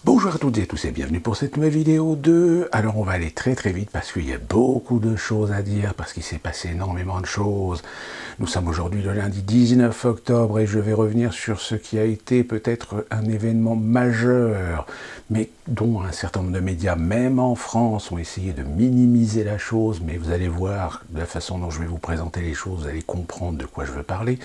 Bonjour à toutes et à tous et bienvenue pour cette nouvelle vidéo Alors on va aller très vite parce qu'il y a beaucoup de choses à dire, parce qu'il s'est passé énormément de choses. Nous sommes aujourd'hui le lundi 19 octobre et je vais revenir sur ce qui a été peut-être un événement majeur, mais dont un certain nombre de médias, même en France, ont essayé de minimiser la chose, mais vous allez voir de la façon dont je vais vous présenter les choses, vous allez comprendre de quoi je veux parler.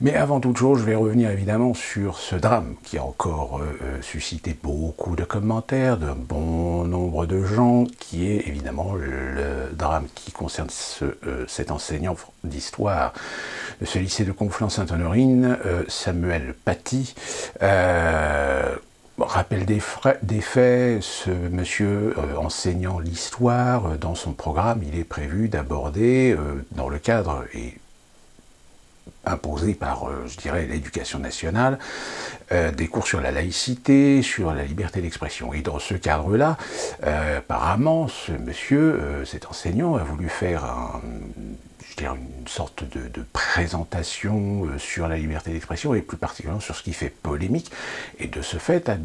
Mais avant toute chose, je vais revenir évidemment sur ce drame qui a encore suscité beaucoup de commentaires, de bon nombre de gens, qui est évidemment le drame qui concerne cet enseignant d'histoire de ce lycée de Conflans-Sainte-Honorine, Samuel Paty. Rappel des faits, ce monsieur enseignant l'histoire, dans son programme, il est prévu d'aborder, dans le cadre imposé par, je dirais, l'éducation nationale, des cours sur la laïcité, sur la liberté d'expression. Et dans ce cadre-là, apparemment, ce monsieur, cet enseignant, a voulu faire une sorte de présentation sur la liberté d'expression, et plus particulièrement sur ce qui fait polémique, et de ce fait a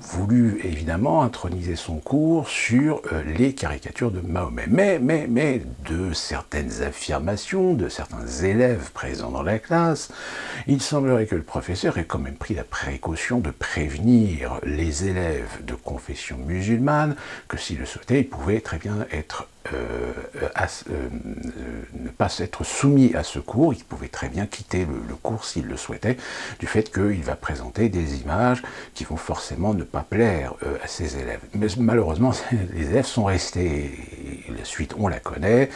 voulu évidemment introniser son cours sur les caricatures de Mahomet. Mais de certaines affirmations, de certains élèves présents dans la classe, il semblerait que le professeur ait quand même pris la précaution de prévenir les élèves de confession musulmane que s'ils le souhaitaient, ils pouvaient très bien être ne pas être soumis à ce cours, il pouvait très bien quitter le cours s'il le souhaitait, du fait qu'il va présenter des images qui vont forcément ne pas plaire à ses élèves. Mais malheureusement, les élèves sont restés, la suite on la connaît,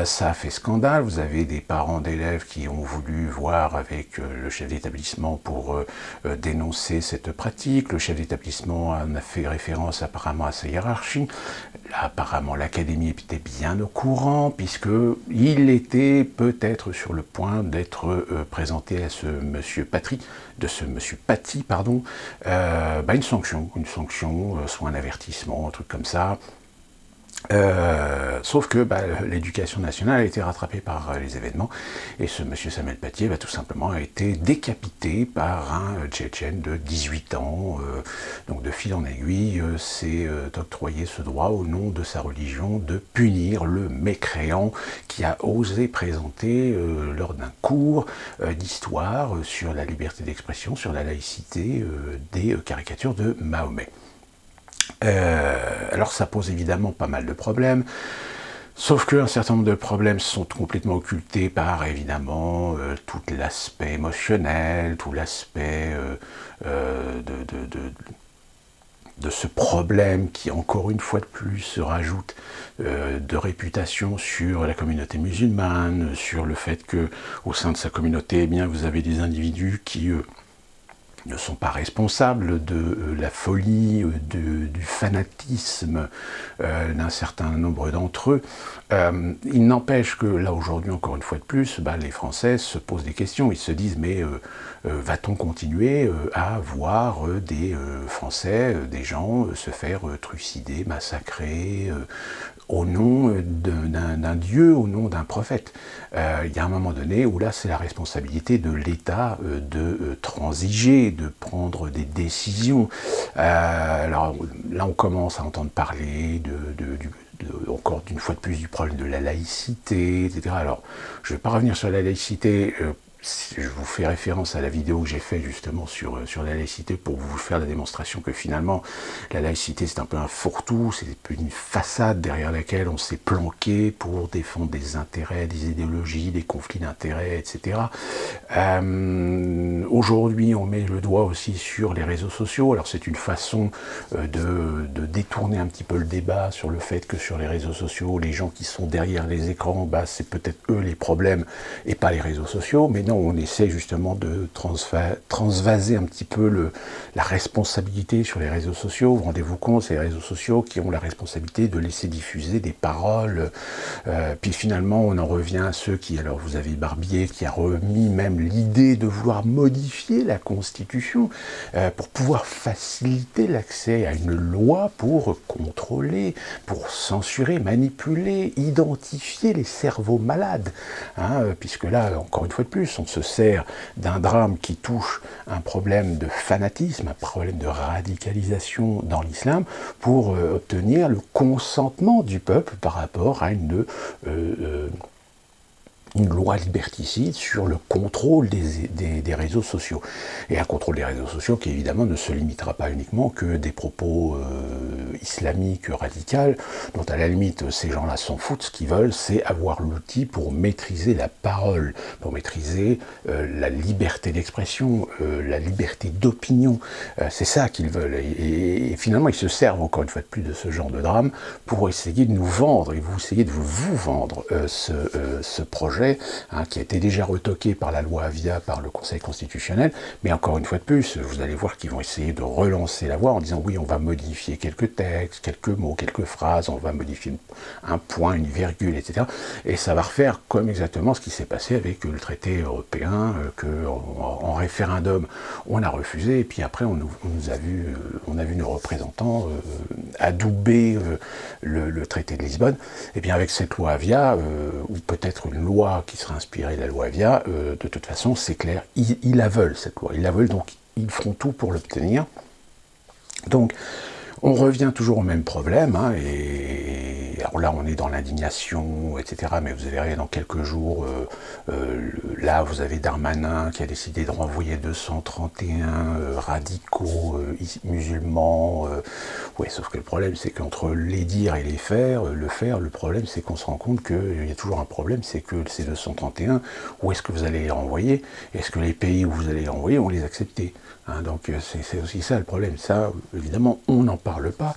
ça a fait scandale, vous avez des parents d'élèves qui ont voulu voir avec le chef d'établissement pour dénoncer cette pratique, le chef d'établissement en a fait référence apparemment à sa hiérarchie. Là, apparemment, l'académie était bien au courant, puisqu'il était peut-être sur le point d'être présenté à ce monsieur Paty, une sanction, soit un avertissement, un truc comme ça. Sauf que l'éducation nationale a été rattrapée par les événements, et ce monsieur Samuel Paty tout simplement a été décapité par un Tchétchène de 18 ans. Donc de fil en aiguille, s'est octroyé ce droit au nom de sa religion de punir le mécréant qui a osé présenter lors d'un cours d'histoire sur la liberté d'expression, sur la laïcité, des caricatures de Mahomet. Alors ça pose évidemment pas mal de problèmes, sauf qu'un certain nombre de problèmes sont complètement occultés par évidemment tout l'aspect émotionnel, tout l'aspect de ce problème qui, encore une fois de plus, se rajoute de réputation sur la communauté musulmane, sur le fait que au sein de sa communauté, vous avez des individus qui ne sont pas responsables de la folie, du fanatisme d'un certain nombre d'entre eux. Il n'empêche que là aujourd'hui, encore une fois de plus, les Français se posent des questions. Ils se disent mais va-t-on continuer à voir des Français, des gens se faire trucider, massacrer au nom d'un dieu, au nom d'un prophète. Il y a un moment donné où là c'est la responsabilité de l'État de transiger, de prendre des décisions. Alors là on commence à entendre parler encore d'une fois de plus du problème de la laïcité, etc. Alors je ne vais pas revenir sur la laïcité, je vous fais référence à la vidéo que j'ai faite justement sur la laïcité pour vous faire la démonstration que finalement la laïcité c'est un peu un fourre-tout, c'est une façade derrière laquelle on s'est planqué pour défendre des intérêts, des idéologies, des conflits d'intérêts, etc. Aujourd'hui on met le doigt aussi sur les réseaux sociaux, alors c'est une façon de détourner un petit peu le débat sur le fait que sur les réseaux sociaux, les gens qui sont derrière les écrans, c'est peut-être eux les problèmes et pas les réseaux sociaux, mais non, on essaie justement de transvaser un petit peu la responsabilité sur les réseaux sociaux. Vous rendez-vous compte, c'est les réseaux sociaux qui ont la responsabilité de laisser diffuser des paroles. Puis finalement, on en revient à ceux qui, alors vous avez Barbier qui a remis même l'idée de vouloir modifier la Constitution pour pouvoir faciliter l'accès à une loi pour contrôler, pour censurer, manipuler, identifier les cerveaux malades. Puisque là, encore une fois de plus, façon se sert d'un drame qui touche un problème de fanatisme, un problème de radicalisation dans l'islam, pour obtenir le consentement du peuple par rapport à une loi liberticide sur le contrôle des réseaux sociaux. Et un contrôle des réseaux sociaux qui évidemment ne se limitera pas uniquement que des propos islamiques radicaux, dont à la limite ces gens-là s'en foutent. Ce qu'ils veulent, c'est avoir l'outil pour maîtriser la parole, pour maîtriser la liberté d'expression, la liberté d'opinion. C'est ça qu'ils veulent. Et finalement, ils se servent encore une fois de plus de ce genre de drame pour essayer de nous vendre, et vous essayez de vous vendre ce projet, qui a été déjà retoqué par la loi Avia, par le Conseil constitutionnel, mais encore une fois de plus, vous allez voir qu'ils vont essayer de relancer la voie en disant oui, on va modifier quelques textes, quelques mots, quelques phrases, on va modifier un point, une virgule, etc. Et ça va refaire comme exactement ce qui s'est passé avec le traité européen, qu'en référendum, on a refusé, et puis après, on a vu nos représentants adouber le traité de Lisbonne. Et bien avec cette loi Avia, ou peut-être une loi qui sera inspirée de la loi Avia, de toute façon, c'est clair, ils la veulent, cette loi. Ils la veulent, donc ils feront tout pour l'obtenir. Donc, on revient toujours au même problème, et alors là, on est dans l'indignation, etc., mais vous verrez, dans quelques jours, là, vous avez Darmanin qui a décidé de renvoyer 231 radicaux musulmans. Ouais, sauf que le problème, c'est qu'entre les dire et les faire, le problème, c'est qu'on se rend compte qu'il y a toujours un problème, c'est que ces 231, où est-ce que vous allez les renvoyer? Est-ce que les pays où vous allez les renvoyer vont les accepter? Donc c'est aussi ça le problème. Ça, évidemment, on n'en parle pas.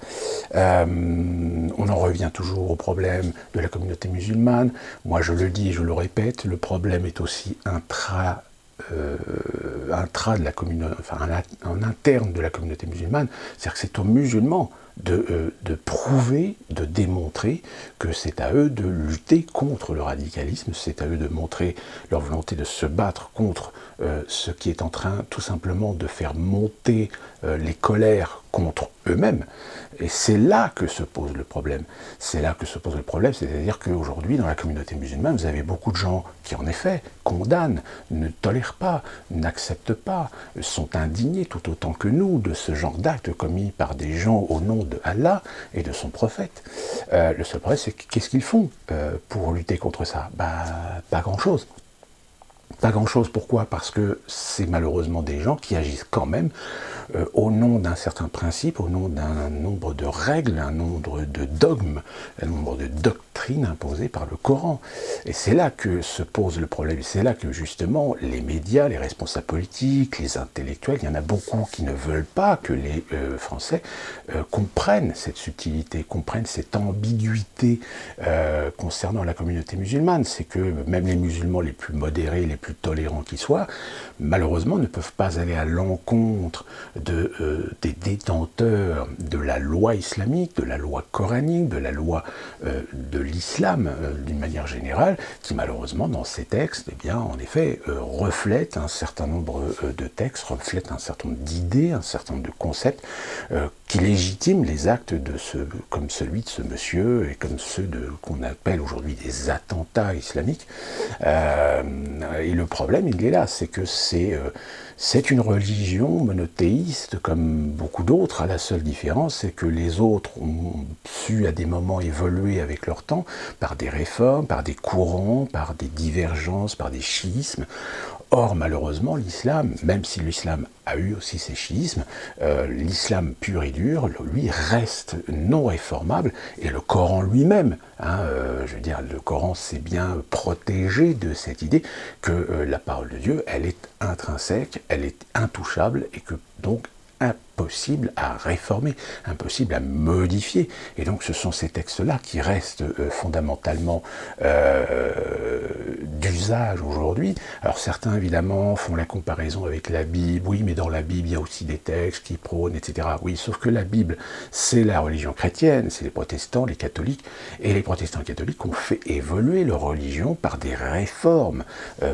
On en revient toujours au problème de la communauté musulmane. Moi, je le dis et je le répète, le problème est aussi intra de la communauté, enfin en interne de la communauté musulmane. C'est-à-dire que c'est aux musulmans de prouver, de démontrer que c'est à eux de lutter contre le radicalisme, c'est à eux de montrer leur volonté de se battre contre ce qui est en train tout simplement de faire monter les colères contre eux-mêmes. Et c'est là que se pose le problème. C'est là que se pose le problème, c'est-à-dire qu'aujourd'hui, dans la communauté musulmane, vous avez beaucoup de gens qui, en effet, condamnent, ne tolèrent pas, n'acceptent pas, sont indignés tout autant que nous de ce genre d'actes commis par des gens au nom de Allah et de son prophète. Le seul problème, c'est qu'est-ce qu'ils font pour lutter contre ça? Pas grand-chose. Pas grand-chose, pourquoi? Parce que c'est malheureusement des gens qui agissent quand même au nom d'un certain principe, au nom d'un nombre de règles, un nombre de dogmes, un nombre de doctrines imposées par le Coran. Et c'est là que se pose le problème, et c'est là que justement les médias, les responsables politiques, les intellectuels, il y en a beaucoup qui ne veulent pas que les Français comprennent cette subtilité, comprennent cette ambiguïté concernant la communauté musulmane. C'est que même les musulmans les plus modérés, les plus tolérants qui soient, malheureusement ne peuvent pas aller à l'encontre des détenteurs de la loi islamique, de la loi coranique, de la loi de l'islam d'une manière générale, qui malheureusement dans ces textes, eh bien, en effet, reflètent un certain nombre de textes, reflètent un certain nombre d'idées, un certain nombre de concepts qui légitiment les actes comme celui de ce monsieur et comme ceux qu'on appelle aujourd'hui des attentats islamiques. Et le problème, il est là, c'est que c'est une religion monothéiste comme beaucoup d'autres. La seule différence, c'est que les autres ont su à des moments évoluer avec leur temps par des réformes, par des courants, par des divergences, par des schismes. Or, malheureusement, l'islam, même si l'islam a eu aussi ses schismes, l'islam pur et dur, lui, reste non réformable, et le Coran lui-même, je veux dire, le Coran s'est bien protégé de cette idée que la parole de Dieu, elle est intrinsèque, elle est intouchable, et que donc impossible à réformer, impossible à modifier. Et donc ce sont ces textes-là qui restent fondamentalement d'usage aujourd'hui. Alors certains évidemment font la comparaison avec la Bible, oui mais dans la Bible il y a aussi des textes qui prônent, etc. Oui, sauf que la Bible c'est la religion chrétienne, c'est les protestants, les catholiques, et les protestants et catholiques ont fait évoluer leur religion par des réformes,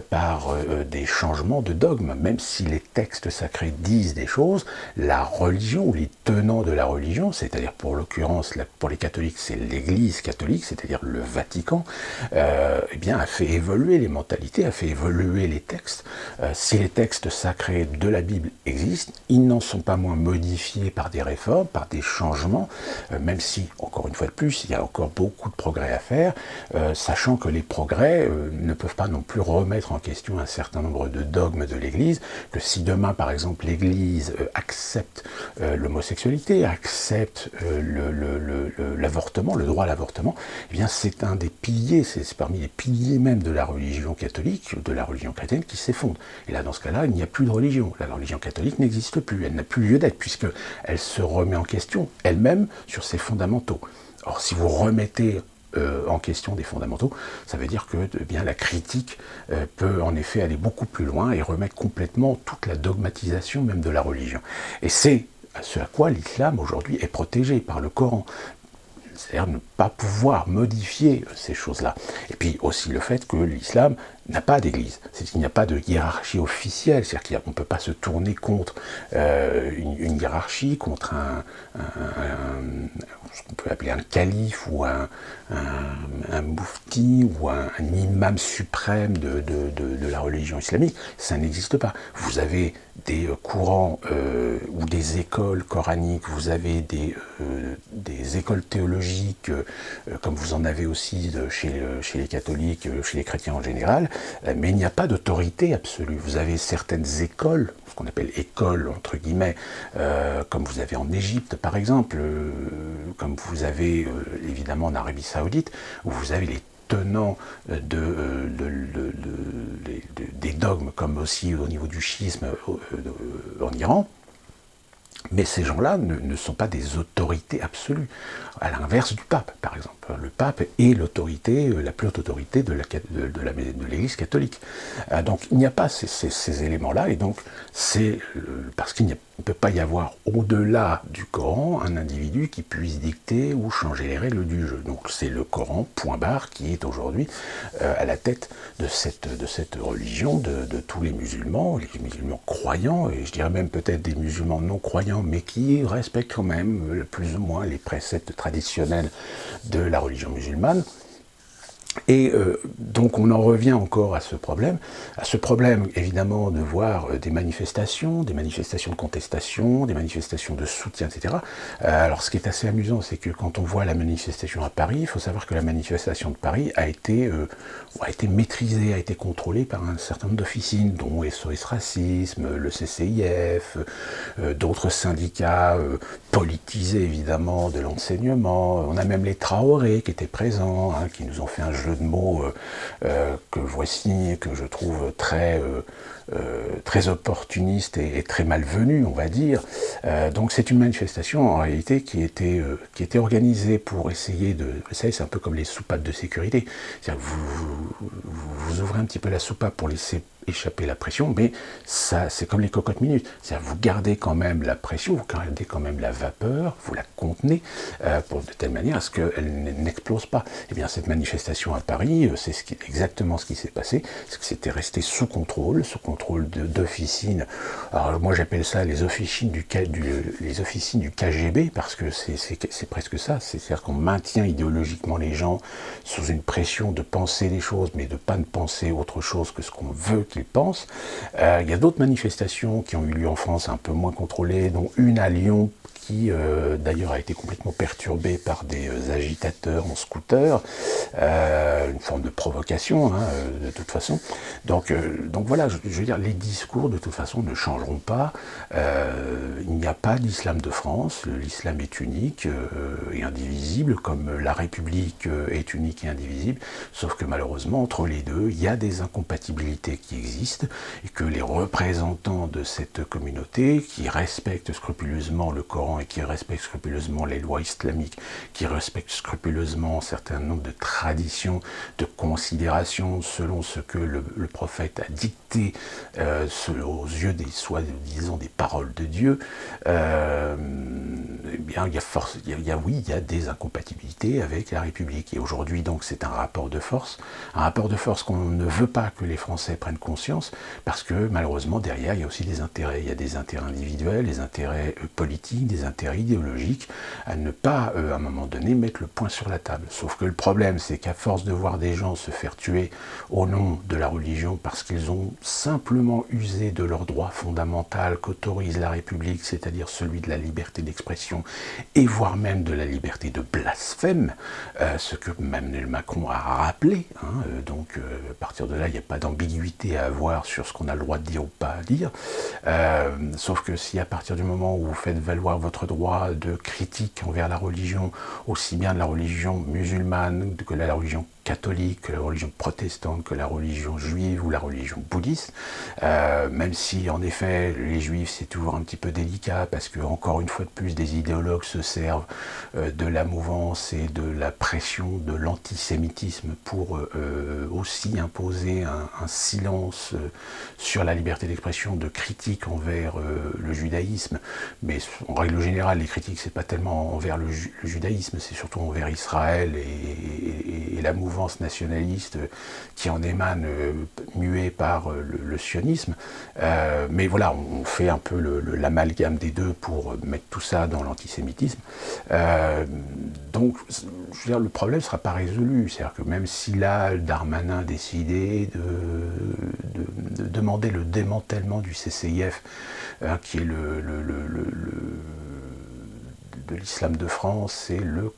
par des changements de dogmes, même si les textes sacrés disent des choses, la religion, ou les tenants de la religion, c'est-à-dire pour l'occurrence, pour les catholiques, c'est l'Église catholique, c'est-à-dire le Vatican, eh bien, a fait évoluer les mentalités, a fait évoluer les textes. Si les textes sacrés de la Bible existent, ils n'en sont pas moins modifiés par des réformes, par des changements, même si, encore une fois de plus, il y a encore beaucoup de progrès à faire, sachant que les progrès ne peuvent pas non plus remettre en question un certain nombre de dogmes de l'Église, que si demain, par exemple, l'Église accepte l'homosexualité, accepte l'avortement, le droit à l'avortement, eh bien c'est un des piliers, c'est parmi les piliers même de la religion catholique, de la religion chrétienne qui s'effondre. Et là, dans ce cas-là, il n'y a plus de religion. La religion catholique n'existe plus, elle n'a plus lieu d'être, puisqu'elle se remet en question elle-même sur ses fondamentaux. Or, si vous remettez en question des fondamentaux, ça veut dire que bien, la critique peut en effet aller beaucoup plus loin et remettre complètement toute la dogmatisation même de la religion. Et c'est ce à quoi l'islam aujourd'hui est protégé par le Coran. C'est-à-dire ne pas pouvoir modifier ces choses-là. Et puis aussi le fait que l'islam n'a pas d'église, c'est qu'il n'y a pas de hiérarchie officielle, c'est-à-dire qu'on ne peut pas se tourner contre une hiérarchie, contre ce qu'on peut appeler un calife ou un moufti ou un imam suprême de la religion islamique. Ça n'existe pas. Vous avez des courants ou des écoles coraniques, vous avez des écoles théologiques, comme vous en avez aussi chez les catholiques, chez les chrétiens en général, mais il n'y a pas d'autorité absolue. Vous avez certaines écoles, ce qu'on appelle écoles entre guillemets, comme vous avez en Égypte par exemple, comme vous avez évidemment en Arabie Saoudite, où vous avez les tenants des dogmes, comme aussi au niveau du chiisme en Iran. Mais ces gens-là ne sont pas des autorités absolues, à l'inverse du pape, par exemple. Le pape est l'autorité, la plus haute autorité de l'Église catholique. Donc il n'y a pas ces éléments-là, et donc c'est parce qu'il ne peut pas y avoir au-delà du Coran un individu qui puisse dicter ou changer les règles du jeu. Donc c'est le Coran, point barre, qui est aujourd'hui à la tête de cette religion, de tous les musulmans croyants, et je dirais même peut-être des musulmans non croyants, mais qui respectent quand même plus ou moins les préceptes traditionnels de la religion musulmane. Et donc on en revient encore à ce problème évidemment de voir des manifestations de contestation, des manifestations de soutien, etc. Alors ce qui est assez amusant, c'est que quand on voit la manifestation à Paris, il faut savoir que la manifestation de Paris a été maîtrisée, a été contrôlée par un certain nombre d'officines, dont SOS Racisme, le CCIF, d'autres syndicats politisés évidemment de l'enseignement. On a même les Traoré qui étaient présents, qui nous ont fait un jeu de mots que je trouve très opportuniste et très malvenu, on va dire. Donc c'est une manifestation en réalité qui était organisée pour essayer de... Vous savez, c'est un peu comme les soupapes de sécurité. C'est-à-dire que vous ouvrez un petit peu la soupape pour laisser échapper la pression, mais ça, c'est comme les cocottes minutes. C'est-à-dire vous gardez quand même la pression, vous gardez quand même la vapeur, vous la contenez de telle manière à ce qu'elle n'explose pas. Et bien cette manifestation à Paris, c'est exactement ce qui s'est passé, c'est que c'était resté sous contrôle d'officines. Alors moi j'appelle ça les officines du KGB, parce que c'est presque ça, c'est-à-dire qu'on maintient idéologiquement les gens sous une pression de penser les choses, mais de ne pas penser autre chose que ce qu'on veut qu'ils pensent. Il y a d'autres manifestations qui ont eu lieu en France un peu moins contrôlées, dont une à Lyon, qui d'ailleurs a été complètement perturbée par des agitateurs en scooter, une forme de provocation de toute façon. Donc voilà, je veux dire, les discours de toute façon ne changeront pas. Il n'y a pas d'islam de France, l'islam est unique et indivisible, comme la République est unique et indivisible, sauf que malheureusement entre les deux, il y a des incompatibilités qui existent, et que les représentants de cette communauté, qui respectent scrupuleusement le Coran et qui respectent scrupuleusement les lois islamiques, qui respectent scrupuleusement un certain nombre de traditions, de considérations selon ce que le prophète a dicté aux yeux des soi-disant des paroles de Dieu, eh bien oui, il y a des incompatibilités avec la République. Et aujourd'hui, donc, c'est un rapport de force qu'on ne veut pas que les Français prennent conscience, parce que malheureusement, derrière, il y a aussi des intérêts. Il y a des intérêts individuels, des intérêts politiques, des intérêts idéologiques, à ne pas, à un moment donné, mettre le point sur la table. Sauf que le problème, c'est qu'à force de voir des gens se faire tuer au nom de la religion, parce qu'ils ont simplement usé de leur droit fondamental qu'autorise la République, c'est-à-dire celui de la liberté d'expression, et voire même de la liberté de blasphème, ce que Emmanuel Macron a rappelé, hein, donc à partir de là, il n'y a pas d'ambiguïté à avoir sur ce qu'on a le droit de dire ou pas à dire, sauf que si à partir du moment où vous faites valoir votre droit de critique envers la religion, aussi bien de la religion musulmane que de la religion catholique, que la religion protestante, que la religion juive ou la religion bouddhiste, même si en effet les juifs c'est toujours un petit peu délicat parce que encore une fois de plus des idéologues se servent de la mouvance et de la pression de l'antisémitisme pour aussi imposer un silence sur la liberté d'expression, de critique envers le judaïsme, mais en règle générale les critiques c'est pas tellement envers le judaïsme, c'est surtout envers Israël et la mouvance nationaliste qui en émane, muée par le sionisme. Mais voilà, on fait un peu l'amalgame des deux pour mettre tout ça dans l'antisémitisme. Donc, je veux dire, le problème ne sera pas résolu. C'est-à-dire que même si là, Darmanin décidait de demander le démantèlement du CCIF, hein, qui est de l'islam de France, et le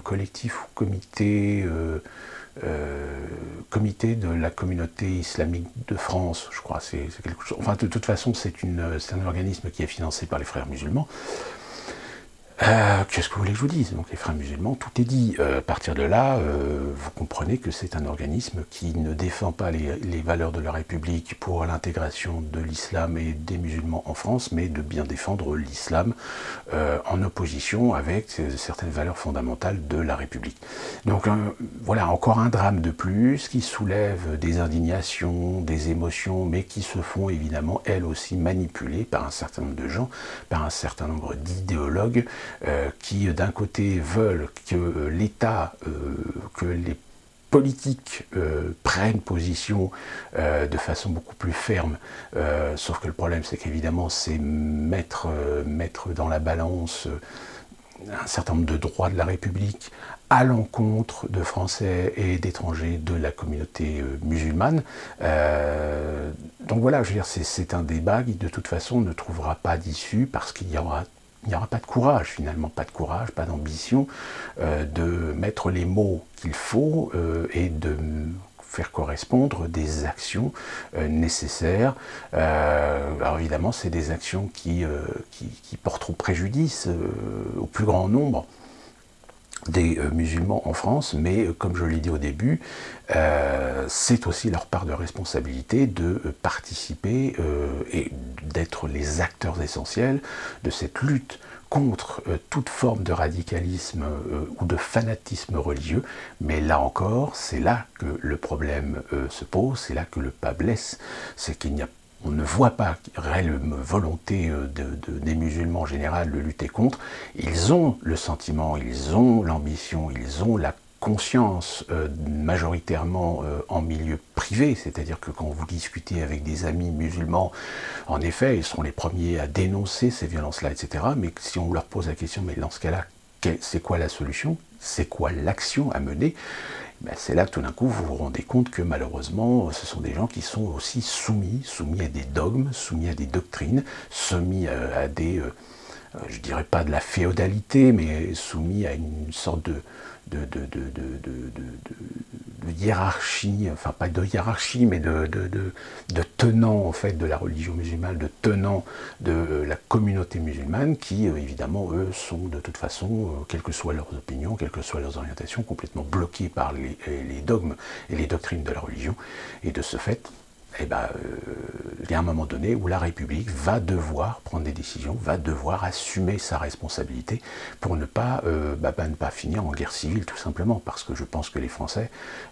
collectif ou comité de la communauté islamique de France, je crois, c'est quelque chose. Enfin, de toute façon, c'est un organisme qui est financé par les frères musulmans. Qu'est-ce que vous voulez que je vous dise? Donc les frères musulmans, tout est dit. À partir de là, vous comprenez que c'est un organisme qui ne défend pas les valeurs de la République pour l'intégration de l'islam et des musulmans en France, mais de bien défendre l'islam en opposition avec certaines valeurs fondamentales de la République. Donc voilà, encore un drame de plus qui soulève des indignations, des émotions, mais qui se font évidemment elles aussi manipuler par un certain nombre de gens, par un certain nombre d'idéologues, qui d'un côté veulent que l'État, que les politiques prennent position de façon beaucoup plus ferme, sauf que le problème c'est qu'évidemment c'est mettre dans la balance un certain nombre de droits de la République à l'encontre de Français et d'étrangers de la communauté musulmane. Donc voilà, je veux dire, c'est un débat qui de toute façon ne trouvera pas d'issue parce qu'il n'y aura pas de courage, finalement, pas de courage, pas d'ambition de mettre les mots qu'il faut et de faire correspondre des actions nécessaires. Alors évidemment, c'est des actions qui porteront préjudice au plus grand nombre des musulmans en France, mais comme je l'ai dit au début, c'est aussi leur part de responsabilité de participer et d'être les acteurs essentiels de cette lutte contre toute forme de radicalisme ou de fanatisme religieux. Mais là encore, c'est là que le problème se pose, c'est là que le bât blesse, c'est qu'il n'y a on ne voit pas réelle volonté des musulmans en général de lutter contre. Ils ont le sentiment, ils ont l'ambition, ils ont la conscience majoritairement en milieu privé, c'est-à-dire que quand vous discutez avec des amis musulmans, en effet, ils seront les premiers à dénoncer ces violences-là, etc. Mais si on leur pose la question, mais dans ce cas-là, c'est quoi la solution? C'est quoi l'action à mener? Ben c'est là que tout d'un coup vous vous rendez compte que malheureusement ce sont des gens qui sont aussi soumis à des dogmes, soumis à des doctrines, soumis à des, je dirais pas de la féodalité, mais soumis à une sorte de hiérarchie, enfin pas de hiérarchie, mais de tenants en fait de la religion musulmane, de tenants de la communauté musulmane, qui évidemment eux sont de toute façon, quelles que soient leurs opinions, quelles que soient leurs orientations, complètement bloqués par les dogmes et les doctrines de la religion, et de ce fait, il y a un moment donné où la République va devoir prendre des décisions, va devoir assumer sa responsabilité pour ne pas finir en guerre civile, tout simplement, parce que je pense que les Français,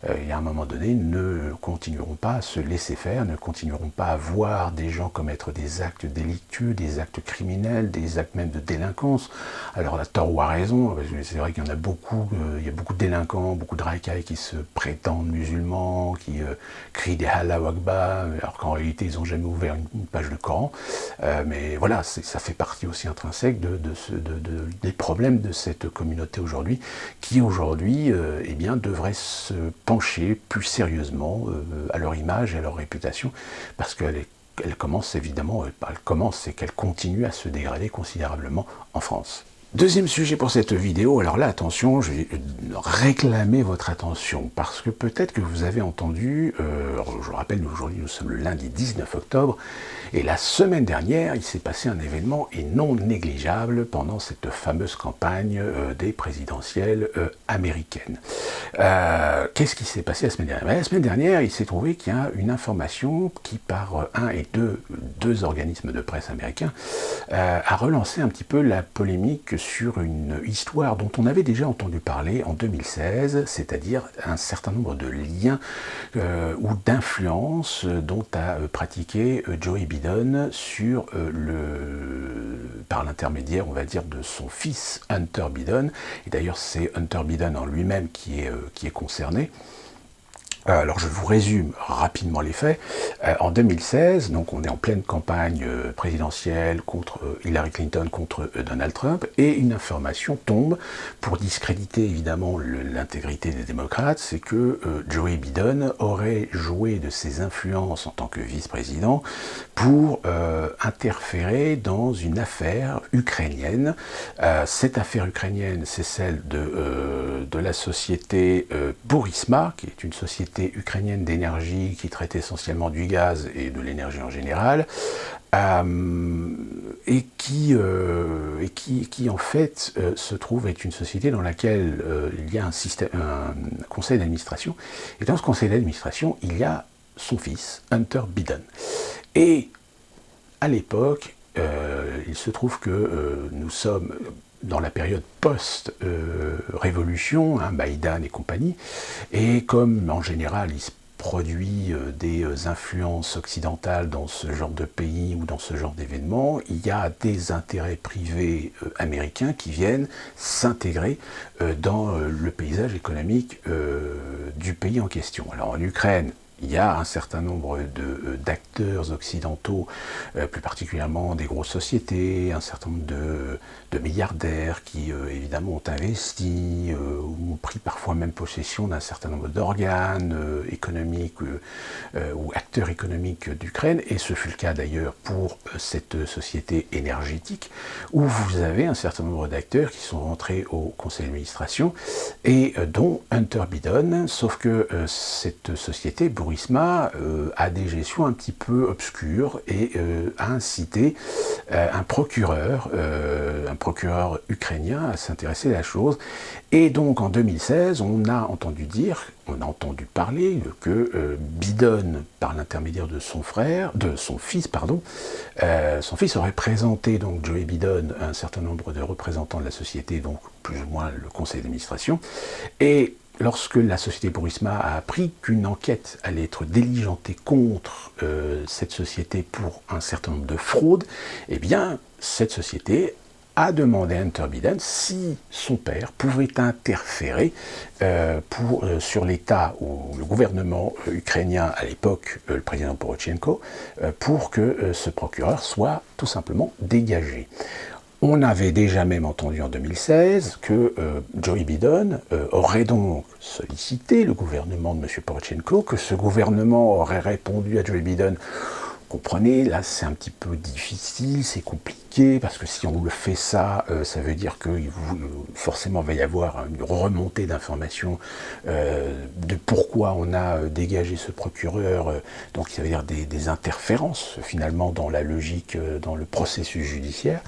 il y a un moment donné, ne continueront pas à se laisser faire, ne continueront pas à voir des gens commettre des actes délictueux, des actes criminels, des actes même de délinquance. Alors, à tort ou à raison, parce que c'est vrai qu'il y en a beaucoup, il y a beaucoup de délinquants, beaucoup de racailles qui se prétendent musulmans, qui crient des Allahu Akbar, alors qu'en réalité, ils n'ont jamais ouvert une page de Coran. Mais voilà, ça fait partie aussi intrinsèque des problèmes de cette communauté aujourd'hui, qui aujourd'hui devrait se pencher plus sérieusement à leur image et à leur réputation, parce qu'elle commence évidemment, c'est qu'elle continue à se dégrader considérablement en France. Deuxième sujet pour cette vidéo, alors là, attention, je vais réclamer votre attention, parce que peut-être que vous avez entendu, je vous rappelle, aujourd'hui nous sommes le lundi 19 octobre, et la semaine dernière, il s'est passé un événement et non négligeable pendant cette fameuse campagne des présidentielles américaines. Qu'est-ce qui s'est passé la semaine dernière? La semaine dernière, il s'est trouvé qu'il y a une information qui, par deux organismes de presse américains, a relancé un petit peu la polémique sur une histoire dont on avait déjà entendu parler en 2016, c'est-à-dire un certain nombre de liens ou d'influences dont a pratiqué Joe Biden par l'intermédiaire, on va dire, de son fils Hunter Biden. Et d'ailleurs, c'est Hunter Biden en lui-même qui est concerné. Alors je vous résume rapidement les faits. En 2016, donc on est en pleine campagne présidentielle contre Hillary Clinton, contre Donald Trump, et une information tombe pour discréditer évidemment l'intégrité des démocrates, c'est que Joe Biden aurait joué de ses influences en tant que vice-président pour interférer dans une affaire ukrainienne. Cette affaire ukrainienne, c'est celle de la société Burisma, qui est une société ukrainienne d'énergie qui traite essentiellement du gaz et de l'énergie en général, et qui en fait se trouve être une société dans laquelle il y a un conseil d'administration, et dans ce conseil d'administration, il y a son fils, Hunter Biden. Et à l'époque, il se trouve que nous sommes dans la période post-révolution, Biden et compagnie, et comme en général il se produit des influences occidentales dans ce genre de pays ou dans ce genre d'événements, il y a des intérêts privés américains qui viennent s'intégrer dans le paysage économique du pays en question. Alors en Ukraine, il y a un certain nombre d'acteurs occidentaux, plus particulièrement des grosses sociétés, un certain nombre de milliardaires qui évidemment ont investi ou ont pris parfois même possession d'un certain nombre d'organes économiques ou acteurs économiques d'Ukraine, et ce fut le cas d'ailleurs pour cette société énergétique, où vous avez un certain nombre d'acteurs qui sont rentrés au conseil d'administration, et dont Hunter Biden, sauf que cette société, Burisma, a des gestions un petit peu obscures et a incité un procureur ukrainien à s'intéresser à la chose. Et donc en 2016, on a entendu parler que Biden, par l'intermédiaire de son fils, son fils aurait présenté donc Joe Biden à un certain nombre de représentants de la société, donc plus ou moins le conseil d'administration, et lorsque la société Burisma a appris qu'une enquête allait être diligentée contre cette société pour un certain nombre de fraudes, eh bien, cette société a demandé à Hunter Biden si son père pouvait interférer sur l'État ou le gouvernement ukrainien à l'époque, le président Poroshenko, pour que ce procureur soit tout simplement dégagé. On avait déjà même entendu en 2016 que Joe Biden aurait donc sollicité le gouvernement de M. Poroshenko, que ce gouvernement aurait répondu à Joe Biden: comprenez, là c'est un petit peu difficile, c'est compliqué, parce que si on le fait ça, ça veut dire que forcément il va y avoir une remontée d'informations de pourquoi on a dégagé ce procureur, donc ça veut dire des interférences finalement dans la logique, dans le processus judiciaire.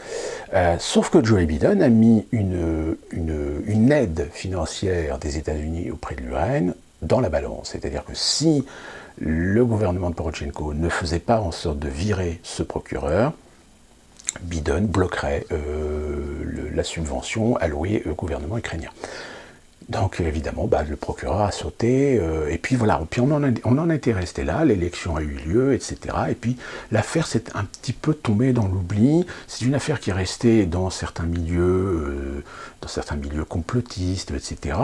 Sauf que Joe Biden a mis une aide financière des États-Unis auprès de l'Ukraine dans la balance, c'est-à-dire que si le gouvernement de Porochenko ne faisait pas en sorte de virer ce procureur, Biden bloquerait la subvention allouée au gouvernement ukrainien. Donc évidemment, le procureur a sauté, et puis voilà, puis on en était resté là, l'élection a eu lieu, etc. Et puis l'affaire s'est un petit peu tombée dans l'oubli. C'est une affaire qui est restée dans certains milieux complotistes, etc.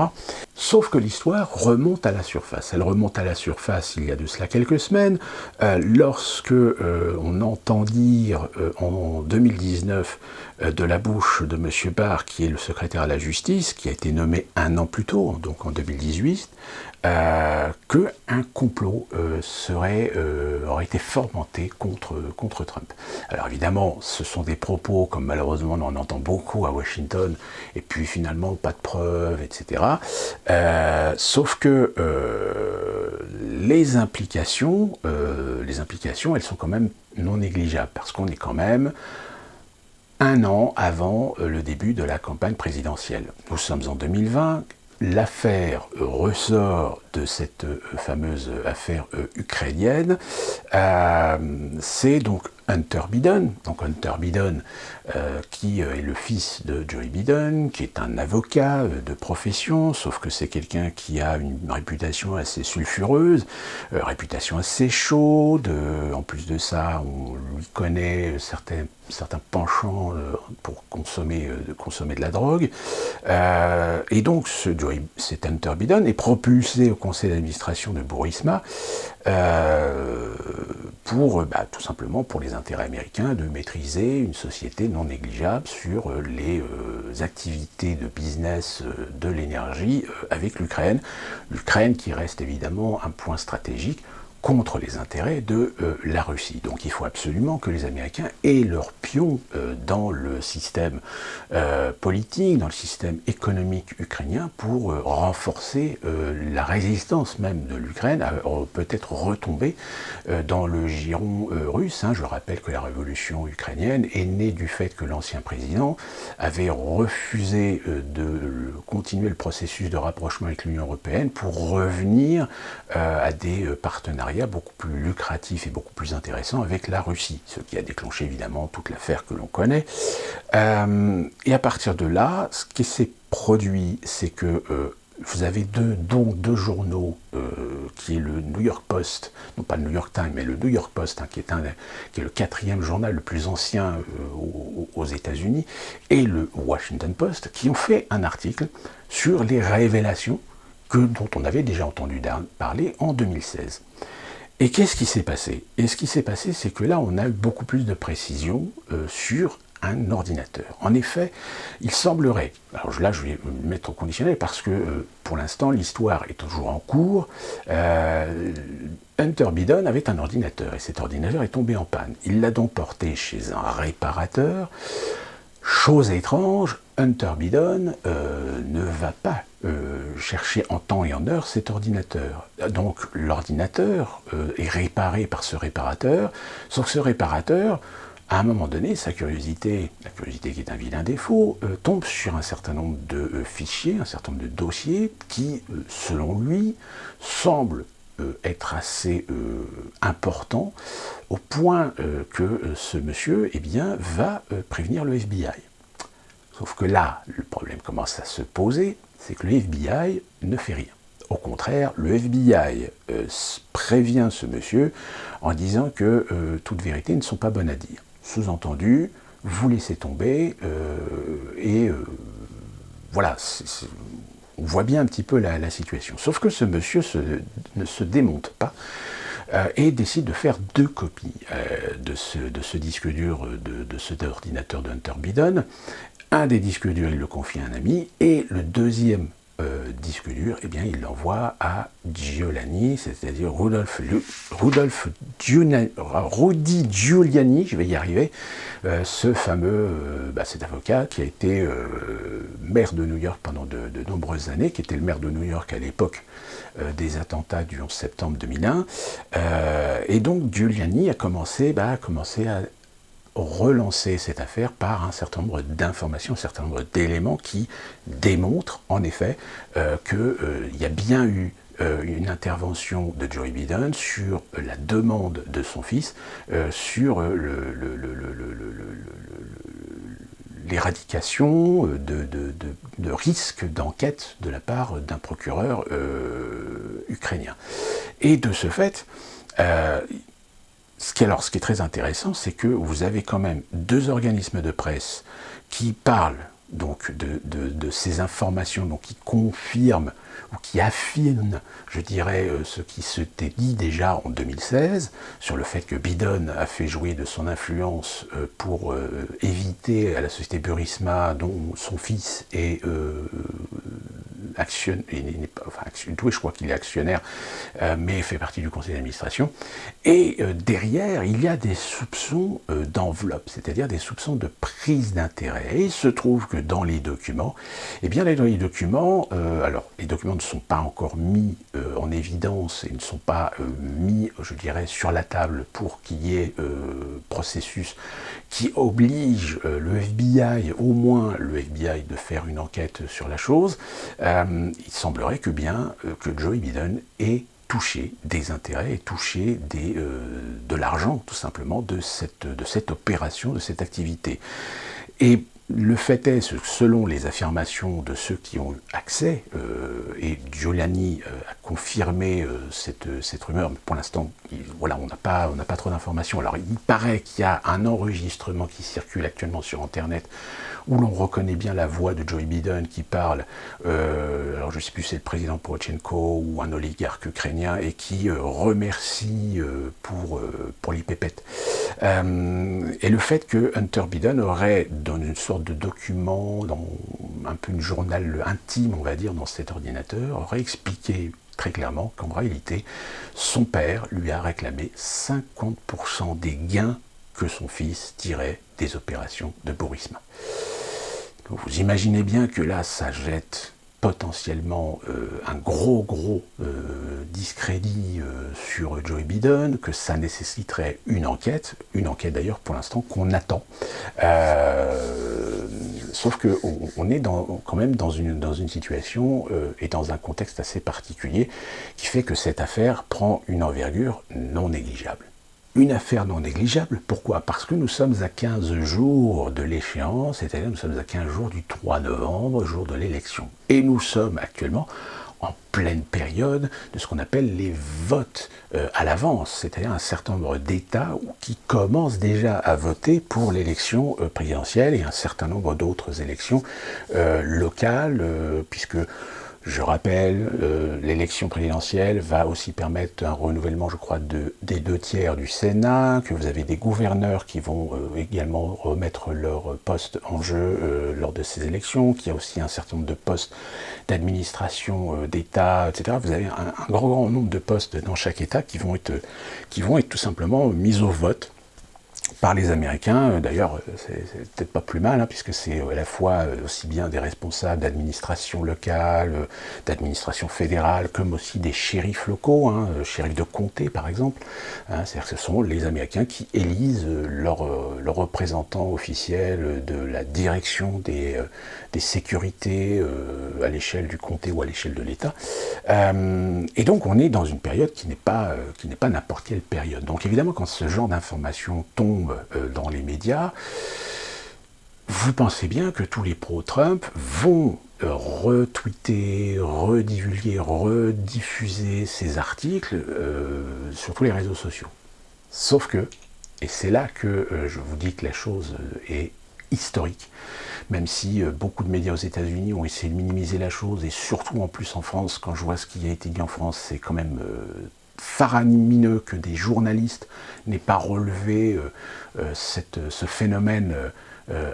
Sauf que l'histoire remonte à la surface. Elle remonte à la surface il y a de cela quelques semaines, lorsque on entend dire en 2019 de la bouche de M. Barr, qui est le secrétaire à la justice, qui a été nommé un an plus tôt, donc en 2018, qu'un complot aurait été fomenté contre Trump. Alors évidemment, ce sont des propos, comme malheureusement on en entend beaucoup à Washington, et puis finalement pas de preuves, etc. Sauf que les implications, elles sont quand même non négligeables, parce qu'on est quand même un an avant le début de la campagne présidentielle. Nous sommes en 2020, l'affaire ressort de cette fameuse affaire ukrainienne, c'est donc Hunter Biden, qui est le fils de Joe Biden, qui est un avocat de profession, sauf que c'est quelqu'un qui a une réputation assez sulfureuse, réputation assez chaude, en plus de ça, on lui connaît certains penchants pour consommer de la drogue, et donc cet Hunter Biden est propulsé au conseil d'administration de Burisma pour tout simplement pour les intérêts américains de maîtriser une société non négligeable sur les activités de business de l'énergie avec l'Ukraine. L'Ukraine qui reste évidemment un point stratégique contre les intérêts de la Russie. Donc il faut absolument que les Américains aient leur pion dans le système politique, dans le système économique ukrainien pour renforcer la résistance même de l'Ukraine à peut-être retomber dans le giron russe. Je rappelle que la révolution ukrainienne est née du fait que l'ancien président avait refusé de continuer le processus de rapprochement avec l'Union européenne pour revenir à des partenariats beaucoup plus lucratif et beaucoup plus intéressant avec la Russie, ce qui a déclenché évidemment toute l'affaire que l'on connaît. Et à partir de là, ce qui s'est produit, c'est que vous avez deux journaux, qui est le New York Post, non pas le New York Times, mais le New York Post, qui est le 4e journal le plus ancien aux États-Unis, et le Washington Post, qui ont fait un article sur les révélations dont on avait déjà entendu parler en 2016. Et qu'est-ce qui s'est passé ? Et ce qui s'est passé, c'est que là, on a eu beaucoup plus de précisions sur un ordinateur. En effet, il semblerait, alors là je vais me mettre au conditionnel parce que pour l'instant l'histoire est toujours en cours, Hunter Biden avait un ordinateur et cet ordinateur est tombé en panne. Il l'a donc porté chez un réparateur. Chose étrange, Hunter Biden ne va pas chercher en temps et en heure cet ordinateur. Donc l'ordinateur est réparé par ce réparateur, sauf que ce réparateur, à un moment donné, la curiosité qui est un vilain défaut, tombe sur un certain nombre de fichiers, un certain nombre de dossiers qui, selon lui, semblent être assez importants au point que ce monsieur va prévenir le FBI. Sauf que là, le problème commence à se poser, c'est que le FBI ne fait rien. Au contraire, le FBI prévient ce monsieur en disant que toutes vérités ne sont pas bonnes à dire. Sous-entendu, vous laissez tomber voilà, on voit bien un petit peu la situation. Sauf que ce monsieur ne se démonte pas et décide de faire 2 copies de ce disque dur, de cet ordinateur de Hunter Biden. Un des disques durs, il le confie à un ami, et le deuxième disque dur, il l'envoie à Giuliani, c'est-à-dire Rudy Giuliani, je vais y arriver, ce fameux, cet avocat qui a été maire de New York pendant de nombreuses années, qui était le maire de New York à l'époque des attentats du 11 septembre 2001, et donc Giuliani a commencé à relancer cette affaire par un certain nombre d'informations, un certain nombre d'éléments qui démontrent en effet qu'il y a bien eu une intervention de Joe Biden sur la demande de son fils sur l'éradication de risques d'enquête de la part d'un procureur ukrainien. Et de ce fait, ce qui est très intéressant, c'est que vous avez quand même deux organismes de presse qui parlent donc de ces informations, donc qui confirment ou qui affirment, je dirais, ce qui s'était dit déjà en 2016 sur le fait que Biden a fait jouer de son influence pour éviter à la société Burisma, dont son fils est je crois qu'il est actionnaire, mais fait partie du conseil d'administration. Et derrière, il y a des soupçons d'enveloppe, c'est-à-dire des soupçons de prise d'intérêt. Et il se trouve que dans les documents, dans les documents, alors les documents ne sont pas encore mis en évidence et ne sont pas mis, je dirais, sur la table pour qu'il y ait processus qui oblige le FBI, au moins le FBI, de faire une enquête sur la chose. Il semblerait que Joe Biden ait touché des intérêts et touché de l'argent, tout simplement, de cette opération, de cette activité. Et le fait est, selon les affirmations de ceux qui ont eu accès, et Giuliani a confirmé cette rumeur, mais pour l'instant, on n'a pas trop d'informations. Alors, il paraît qu'il y a un enregistrement qui circule actuellement sur Internet, où l'on reconnaît bien la voix de Joe Biden qui parle, alors je ne sais plus si c'est le président Poroshenko ou un oligarque ukrainien, et qui remercie pour les pépettes. Et le fait que Hunter Biden aurait, dans une sorte de document, dans un peu une journal intime, on va dire, dans cet ordinateur, aurait expliqué très clairement qu'en réalité, son père lui a réclamé 50% des gains que son fils tirait des opérations de Burisma. Donc vous imaginez bien que là, ça jette potentiellement un gros discrédit sur Joe Biden, que ça nécessiterait une enquête d'ailleurs pour l'instant qu'on attend. Sauf qu'on est quand même dans une situation et dans un contexte assez particulier qui fait que cette affaire prend une envergure non négligeable. Une affaire non négligeable, pourquoi? Parce que nous sommes à 15 jours de l'échéance, c'est-à-dire nous sommes à 15 jours du 3 novembre, jour de l'élection. Et nous sommes actuellement en pleine période de ce qu'on appelle les votes à l'avance, c'est-à-dire un certain nombre d'États qui commencent déjà à voter pour l'élection présidentielle et un certain nombre d'autres élections locales, puisque je rappelle, l'élection présidentielle va aussi permettre un renouvellement, je crois, des 2/3 du Sénat, que vous avez des gouverneurs qui vont également remettre leur poste en jeu lors de ces élections, qu'il y a aussi un certain nombre de postes d'administration d'État, etc. Vous avez un grand nombre de postes dans chaque État qui vont être tout simplement mis au vote par les Américains. D'ailleurs, c'est peut-être pas plus mal, puisque c'est à la fois aussi bien des responsables d'administration locale, d'administration fédérale, comme aussi des shérifs locaux, shérifs de comté par exemple. C'est-à-dire que ce sont les Américains qui élisent leurs représentants officiels de la direction des sécurités à l'échelle du comté ou à l'échelle de l'État. Et donc on est dans une période qui n'est pas n'importe quelle période. Donc évidemment, quand ce genre d'informations tombe dans les médias, vous pensez bien que tous les pro-Trump vont retweeter, redivulguer, rediffuser ces articles sur tous les réseaux sociaux. Sauf que, et c'est là que je vous dis que la chose est historique, même si beaucoup de médias aux États-Unis ont essayé de minimiser la chose, et surtout en plus en France, quand je vois ce qui a été dit en France, c'est quand même faramineux que des journalistes n'aient pas relevé ce phénomène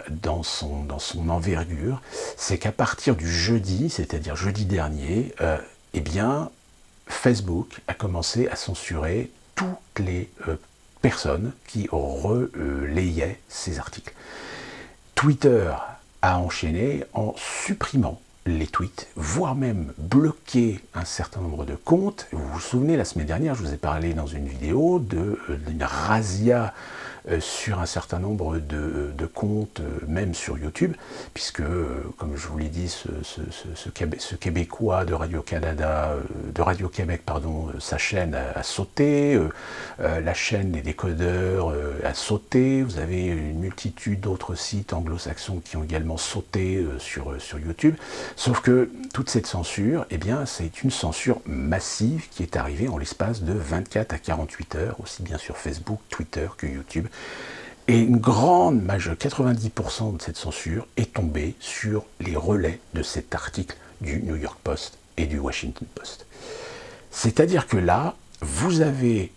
dans son envergure. C'est qu'à partir du jeudi, c'est-à-dire jeudi dernier, Facebook a commencé à censurer toutes les personnes qui relayaient ces articles. Twitter a enchaîné en supprimant les tweets, voire même bloquer un certain nombre de comptes. Vous vous souvenez, la semaine dernière, je vous ai parlé dans une vidéo d'une razzia sur un certain nombre de comptes, même sur YouTube, puisque, comme je vous l'ai dit, ce Québécois de Radio-Canada, de Radio-Québec, pardon, sa chaîne a sauté, la chaîne des décodeurs a sauté, vous avez une multitude d'autres sites anglo-saxons qui ont également sauté sur YouTube, sauf que toute cette censure, eh bien, c'est une censure massive qui est arrivée en l'espace de 24 à 48 heures, aussi bien sur Facebook, Twitter que YouTube. Et une grande majorité, 90% de cette censure est tombée sur les relais de cet article du New York Post et du Washington Post. C'est-à-dire que là, vous avez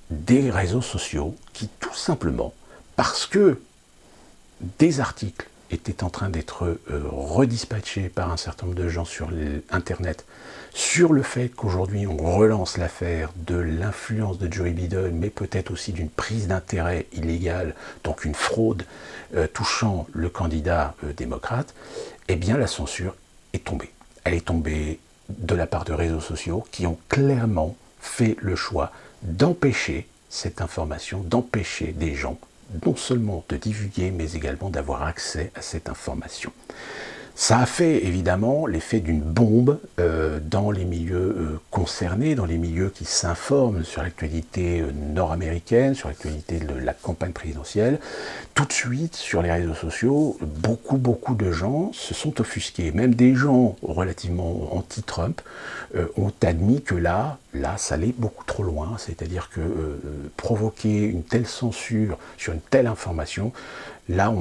des réseaux sociaux qui, tout simplement, parce que des articles étaient en train d'être redispatchés par un certain nombre de gens sur Internet, sur le fait qu'aujourd'hui on relance l'affaire de l'influence de Joe Biden, mais peut-être aussi d'une prise d'intérêt illégale, donc une fraude touchant le candidat démocrate, eh bien la censure est tombée. Elle est tombée de la part de réseaux sociaux qui ont clairement fait le choix d'empêcher cette information, d'empêcher des gens non seulement de divulguer, mais également d'avoir accès à cette information. Ça a fait évidemment l'effet d'une bombe dans les milieux concernés, dans les milieux qui s'informent sur l'actualité nord-américaine, sur l'actualité de la campagne présidentielle. Tout de suite, sur les réseaux sociaux, beaucoup de gens se sont offusqués. Même des gens relativement anti-Trump ont admis que là, ça allait beaucoup trop loin. C'est-à-dire que provoquer une telle censure sur une telle information, là,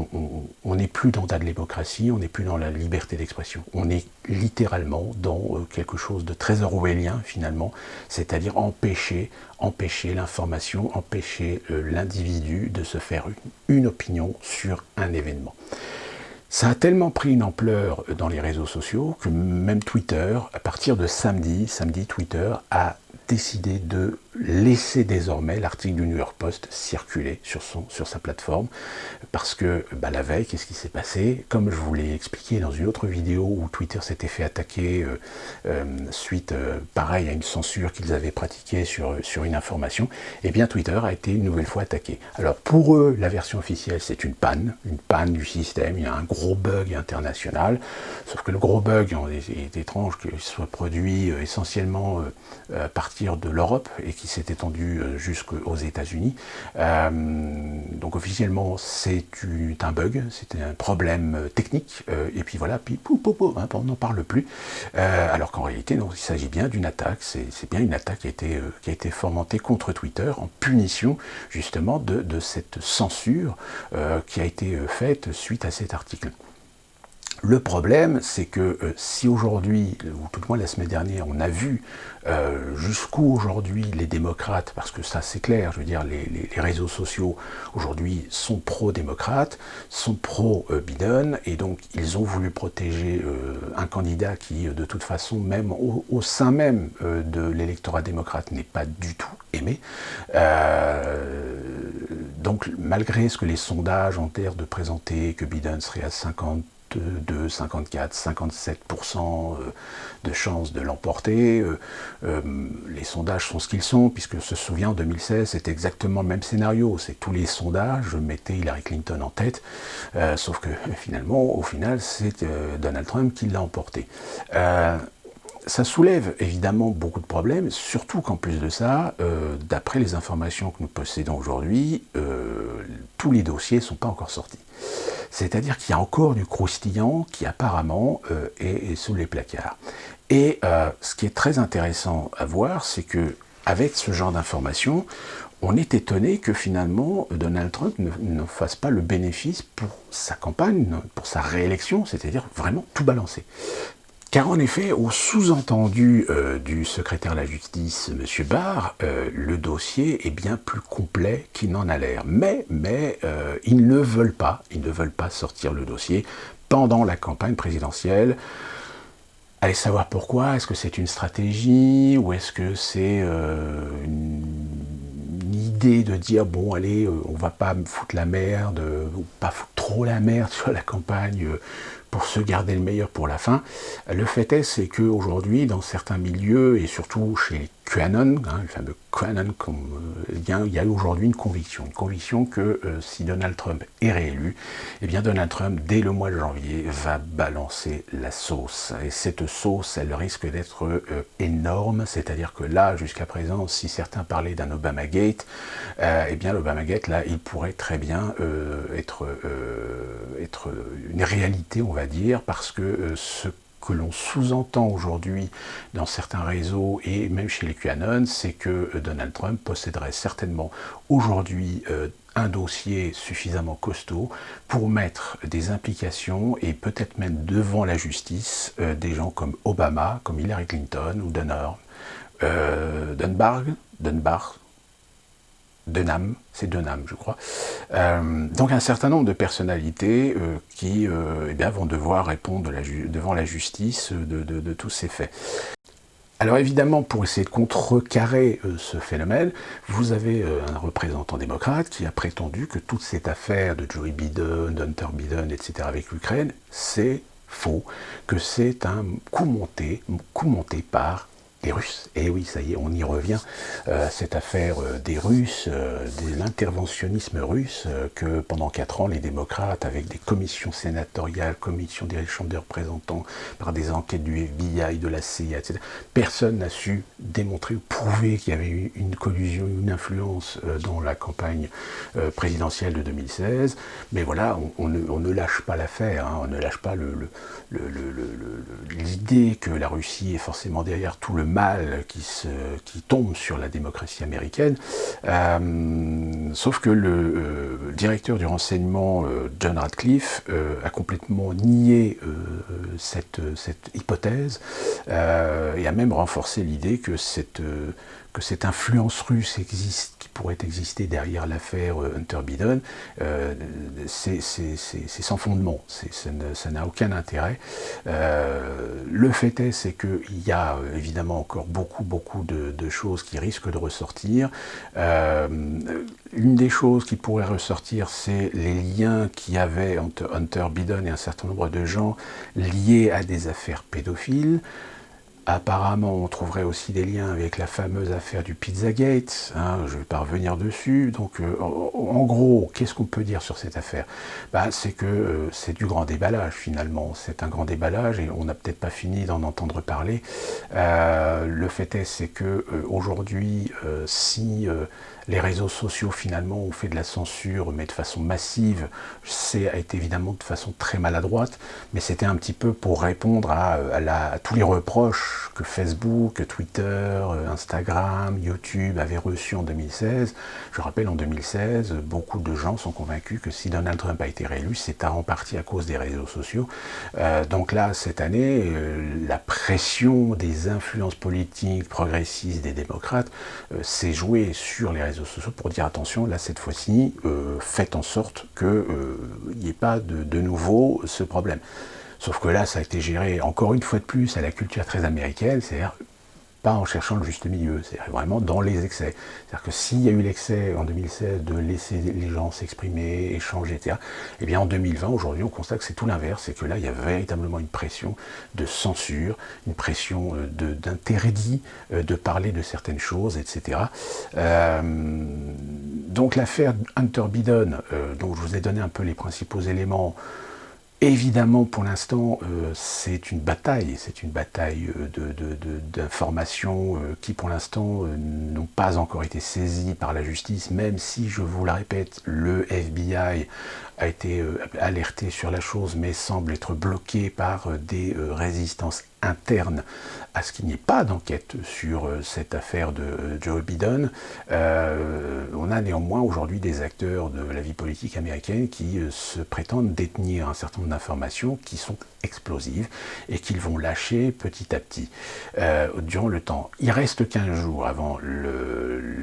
on n'est plus dans la démocratie, on n'est plus dans la liberté d'expression. On est littéralement dans quelque chose de très orwellien, finalement, c'est-à-dire empêcher l'information, empêcher l'individu de se faire une opinion sur un événement. Ça a tellement pris une ampleur dans les réseaux sociaux que même Twitter, à partir de samedi, Twitter a décidé de laisser désormais l'article du New York Post circuler sur sa plateforme, parce que la veille, qu'est-ce qui s'est passé? Comme je vous l'ai expliqué dans une autre vidéo où Twitter s'était fait attaquer suite, pareil, à une censure qu'ils avaient pratiquée sur une information, eh bien Twitter a été une nouvelle fois attaqué. Alors pour eux, la version officielle, c'est une panne du système, il y a un gros bug international, sauf que le gros bug est étrange qu'il soit produit essentiellement à partir de l'Europe et qui s'est étendu jusqu'aux États-Unis. Donc officiellement, c'est un bug, c'était un problème technique, et puis voilà, puis on n'en parle plus. Alors qu'en réalité, non, il s'agit bien d'une attaque, c'est bien une attaque qui a été fomentée contre Twitter en punition justement de cette censure qui a été faite suite à cet article. Le problème, c'est que si aujourd'hui, ou tout le moins la semaine dernière, on a vu jusqu'où aujourd'hui les démocrates, parce que ça c'est clair, je veux dire, les réseaux sociaux aujourd'hui sont pro-démocrates, sont pro-Biden, et donc ils ont voulu protéger un candidat qui, de toute façon, même au sein même de l'électorat démocrate, n'est pas du tout aimé. Donc malgré ce que les sondages ont l'air de présenter, que Biden serait à 52, 54, 57% de chances de l'emporter. Les sondages sont ce qu'ils sont, puisque on se souvient, en 2016, c'est exactement le même scénario. C'est tous les sondages mettaient Hillary Clinton en tête, sauf que finalement, au final, c'est Donald Trump qui l'a emporté. Ça soulève évidemment beaucoup de problèmes, surtout qu'en plus de ça, d'après les informations que nous possédons aujourd'hui, tous les dossiers ne sont pas encore sortis. C'est-à-dire qu'il y a encore du croustillant qui apparemment est sous les placards. Et ce qui est très intéressant à voir, c'est que avec ce genre d'informations, on est étonné que finalement Donald Trump ne fasse pas le bénéfice pour sa campagne, pour sa réélection, c'est-à-dire vraiment tout balancer. Car en effet, au sous-entendu du secrétaire de la Justice, M. Barr, le dossier est bien plus complet qu'il n'en a l'air. Mais ils ne veulent pas sortir le dossier pendant la campagne présidentielle. Allez savoir pourquoi. Est-ce que c'est une stratégie ou est-ce que c'est une idée de dire bon allez, on va pas foutre la merde, ou pas foutre trop la merde sur la campagne pour se garder le meilleur pour la fin. Le fait est, c'est qu'aujourd'hui, dans certains milieux, et surtout chez les QAnon, le fameux QAnon, il y a aujourd'hui une conviction que si Donald Trump est réélu, eh bien Donald Trump, dès le mois de janvier, va balancer la sauce. Et cette sauce, elle risque d'être énorme, c'est-à-dire que là, jusqu'à présent, si certains parlaient d'un Obamagate, eh bien l'Obamagate, là, il pourrait très bien être une réalité, on va dire, parce que ce que l'on sous-entend aujourd'hui dans certains réseaux et même chez les QAnon, c'est que Donald Trump posséderait certainement aujourd'hui un dossier suffisamment costaud pour mettre des implications et peut-être même devant la justice des gens comme Obama, comme Hillary Clinton ou Dunham, c'est Dunham, je crois. Donc un certain nombre de personnalités qui eh bien, vont devoir répondre devant la justice de tous ces faits. Alors évidemment, pour essayer de contrecarrer ce phénomène, vous avez un représentant démocrate qui a prétendu que toute cette affaire de Joe Biden, d'Hunter Biden, etc. avec l'Ukraine, c'est faux, que c'est un coup monté par les Russes. Et oui, ça y est, on y revient. Cette affaire des Russes, de l'interventionnisme russe, que pendant 4 ans, les démocrates, avec des commissions sénatoriales, commissions des chambres des représentants, par des enquêtes du FBI, de la CIA, etc., personne n'a su démontrer ou prouver qu'il y avait eu une collusion, une influence dans la campagne présidentielle de 2016. Mais voilà, on ne lâche pas l'affaire, hein, on ne lâche pas l'idée que la Russie est forcément derrière tout le mal qui tombe sur la démocratie américaine, sauf que le directeur du renseignement, John Radcliffe, a complètement nié cette hypothèse et a même renforcé l'idée que cette influence russe qui pourrait exister derrière l'affaire Hunter Biden, c'est sans fondement, ça n'a aucun intérêt. Le fait est, c'est qu'il y a évidemment encore beaucoup de choses qui risquent de ressortir. Une des choses qui pourrait ressortir, c'est les liens qu'il y avait entre Hunter Biden et un certain nombre de gens liés à des affaires pédophiles. Apparemment, on trouverait aussi des liens avec la fameuse affaire du Pizzagate, hein, je ne vais pas revenir dessus. Donc, en gros, qu'est-ce qu'on peut dire sur cette affaire ? C'est que c'est du grand déballage, finalement. C'est un grand déballage et on n'a peut-être pas fini d'en entendre parler. Le fait est, c'est que aujourd'hui, si les réseaux sociaux, finalement, ont fait de la censure, mais de façon massive, a été évidemment de façon très maladroite, mais c'était un petit peu pour répondre à tous les reproches que Facebook, Twitter, Instagram, YouTube avaient reçus en 2016. Je rappelle, en 2016, beaucoup de gens sont convaincus que si Donald Trump a été réélu, c'est en partie à cause des réseaux sociaux. Donc là, cette année, la pression des influences politiques progressistes des démocrates s'est jouée sur les réseaux sociaux pour dire attention, là cette fois-ci, faites en sorte qu'il n'y ait pas de nouveau ce problème. Sauf que là, ça a été géré encore une fois de plus à la culture très américaine, c'est-à-dire pas en cherchant le juste milieu, c'est vraiment dans les excès. C'est-à-dire que s'il y a eu l'excès en 2016 de laisser les gens s'exprimer, échanger, etc., eh bien en 2020, aujourd'hui, on constate que c'est tout l'inverse, c'est que là, il y a véritablement une pression de censure, une pression d'interdit de parler de certaines choses, etc. Donc l'affaire Hunter Biden, dont je vous ai donné un peu les principaux éléments, évidemment, pour l'instant, c'est une bataille d'informations qui, pour l'instant, n'ont pas encore été saisies par la justice, même si, je vous le répète, le FBI a été alerté sur la chose, mais semble être bloqué par des résistances internes à ce qu'il n'y ait pas d'enquête sur cette affaire de Joe Biden. On a néanmoins aujourd'hui des acteurs de la vie politique américaine qui se prétendent détenir un certain nombre d'informations qui sont explosives et qu'ils vont lâcher petit à petit durant le temps. Il reste 15 jours avant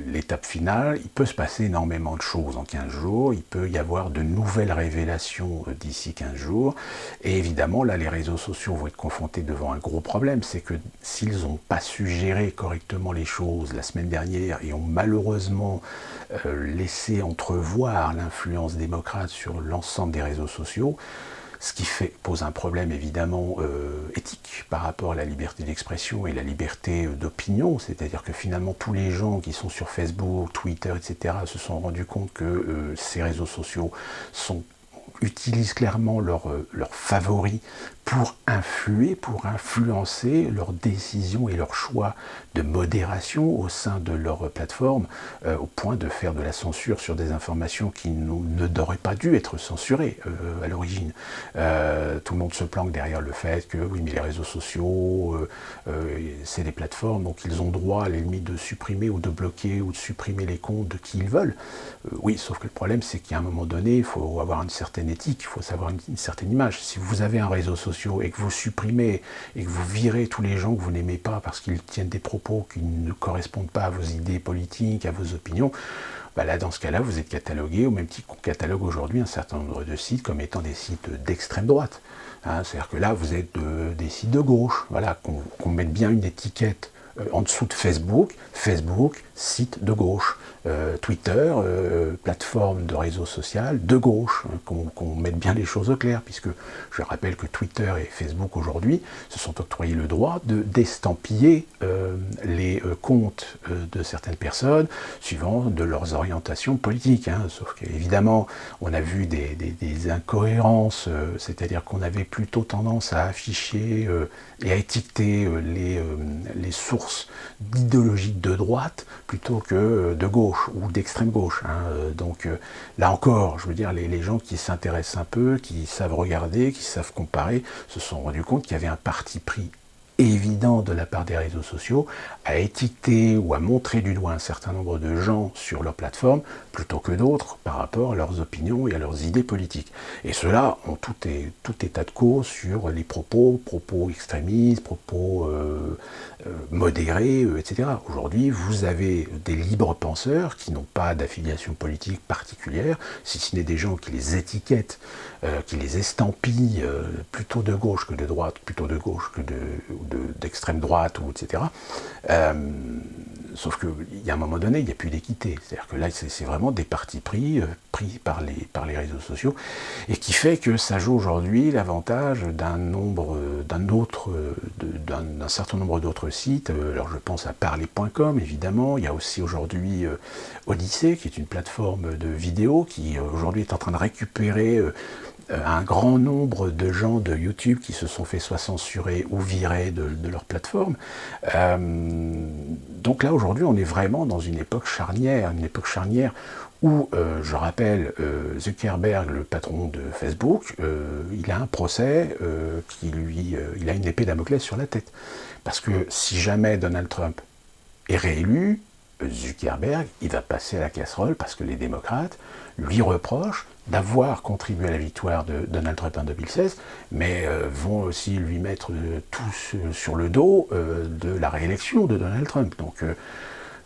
l'étape finale. Il peut se passer énormément de choses en 15 jours. Il peut y avoir de nouvelles révélations d'ici 15 jours. Et évidemment, là, les réseaux sociaux vont être confrontés devant un gros problème. C'est que s'ils n'ont pas su gérer correctement les choses la semaine dernière et ont malheureusement laissé entrevoir l'influence démocrate sur l'ensemble des réseaux sociaux, ce qui pose un problème évidemment éthique, par rapport à la liberté d'expression et la liberté d'opinion, c'est-à-dire que finalement tous les gens qui sont sur Facebook, Twitter, etc. se sont rendus compte que ces réseaux sociaux utilisent clairement leurs favoris pour influer, pour influencer leurs décisions et leurs choix de modération au sein de leur plateforme, au point de faire de la censure sur des informations qui ne n'auraient pas dû être censurées à l'origine. Tout le monde se planque derrière le fait que oui, mais les réseaux sociaux, c'est des plateformes, donc ils ont droit à la limite de supprimer ou de bloquer ou de supprimer les comptes de qui ils veulent. Oui, sauf que le problème, c'est qu'à un moment donné, il faut avoir une certaine éthique, il faut savoir une certaine image. Si vous avez un réseau social et que vous supprimez et que vous virez tous les gens que vous n'aimez pas parce qu'ils tiennent des propos qui ne correspondent pas à vos idées politiques, à vos opinions, bah là, dans ce cas-là, vous êtes catalogué, au même titre qu'on catalogue aujourd'hui un certain nombre de sites comme étant des sites d'extrême droite. Hein, c'est-à-dire que là, vous êtes des sites de gauche, voilà, qu'on mette bien une étiquette en dessous de Facebook, site de gauche, Twitter, plateforme de réseau social de gauche, hein, qu'on mette bien les choses au clair, puisque je rappelle que Twitter et Facebook aujourd'hui se sont octroyés le droit d'estampiller les comptes de certaines personnes suivant de leurs orientations politiques. Hein, sauf qu'évidemment, on a vu des incohérences, c'est-à-dire qu'on avait plutôt tendance à afficher et à étiqueter les sources idéologiques de droite plutôt que de gauche ou d'extrême gauche. Hein. Donc là encore, je veux dire, les gens qui s'intéressent un peu, qui savent regarder, qui savent comparer, se sont rendus compte qu'il y avait un parti pris évident de la part des réseaux sociaux à étiqueter ou à montrer du doigt un certain nombre de gens sur leur plateforme plutôt que d'autres par rapport à leurs opinions et à leurs idées politiques. Et ceux-là ont tout état de cause sur les propos extrémistes, propos modérés, etc. Aujourd'hui, vous avez des libres penseurs qui n'ont pas d'affiliation politique particulière, si ce n'est des gens qui les étiquettent, qui les estampillent plutôt de gauche que de droite, plutôt de gauche que d'extrême droite, ou etc. Sauf qu'il y a un moment donné, il n'y a plus d'équité. C'est-à-dire que là, c'est vraiment des partis pris par les réseaux sociaux, et qui fait que ça joue aujourd'hui l'avantage d'un certain nombre d'autres sites. Alors je pense à parler.com, évidemment. Il y a aussi aujourd'hui Odyssée, qui est une plateforme de vidéos qui aujourd'hui est en train de récupérer un grand nombre de gens de YouTube qui se sont fait soit censurer ou virer de leur plateforme. Donc là, aujourd'hui, on est vraiment dans une époque charnière où, je rappelle, Zuckerberg, le patron de Facebook, il a un procès il a une épée Damoclès sur la tête. Parce que si jamais Donald Trump est réélu, Zuckerberg, il va passer à la casserole parce que les démocrates lui reprochent d'avoir contribué à la victoire de Donald Trump en 2016, mais vont aussi lui mettre tout sur le dos de la réélection de Donald Trump. Donc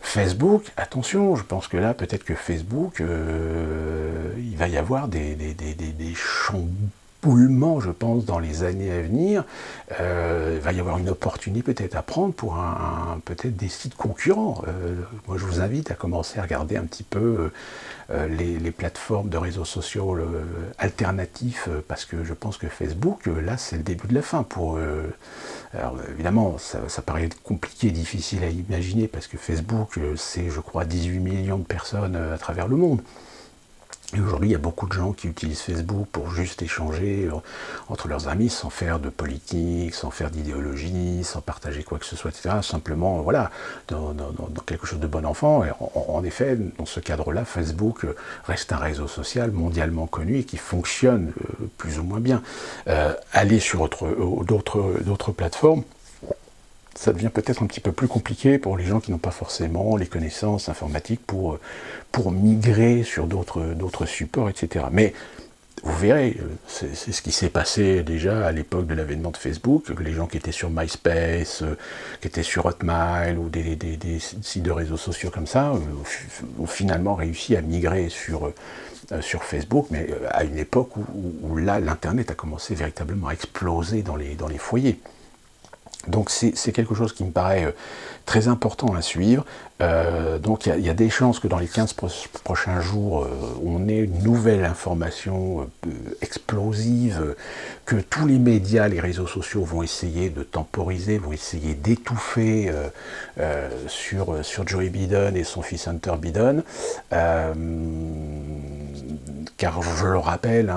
Facebook, attention, je pense que là, peut-être que Facebook, il va y avoir des chamboulements, je pense, dans les années à venir. Il va y avoir une opportunité peut-être à prendre pour peut-être des sites concurrents. Moi, je vous invite à commencer à regarder un petit peu les plateformes de réseaux sociaux alternatifs, parce que je pense que Facebook, là, c'est le début de la fin pour eux. Alors évidemment, ça paraît compliqué, difficile à imaginer, parce que Facebook, c'est, je crois, 18 millions de personnes à travers le monde. Et aujourd'hui, il y a beaucoup de gens qui utilisent Facebook pour juste échanger entre leurs amis, sans faire de politique, sans faire d'idéologie, sans partager quoi que ce soit, etc. Simplement, voilà, dans quelque chose de bon enfant. Et en effet, dans ce cadre-là, Facebook reste un réseau social mondialement connu et qui fonctionne plus ou moins bien. Aller sur d'autres plateformes, ça devient peut-être un petit peu plus compliqué pour les gens qui n'ont pas forcément les connaissances informatiques pour migrer sur d'autres supports, etc. Mais vous verrez, c'est ce qui s'est passé déjà à l'époque de l'avènement de Facebook. Les gens qui étaient sur MySpace, qui étaient sur Hotmail ou des sites de réseaux sociaux comme ça, ont finalement réussi à migrer sur Facebook, mais à une époque où là, l'Internet a commencé véritablement à exploser dans les foyers. Donc c'est quelque chose qui me paraît très important à suivre. Donc il y a des chances que dans les 15 prochains jours, on ait une nouvelle information explosive, que tous les médias, les réseaux sociaux vont essayer de temporiser, vont essayer d'étouffer sur Joe Biden et son fils Hunter Biden. Car je le rappelle,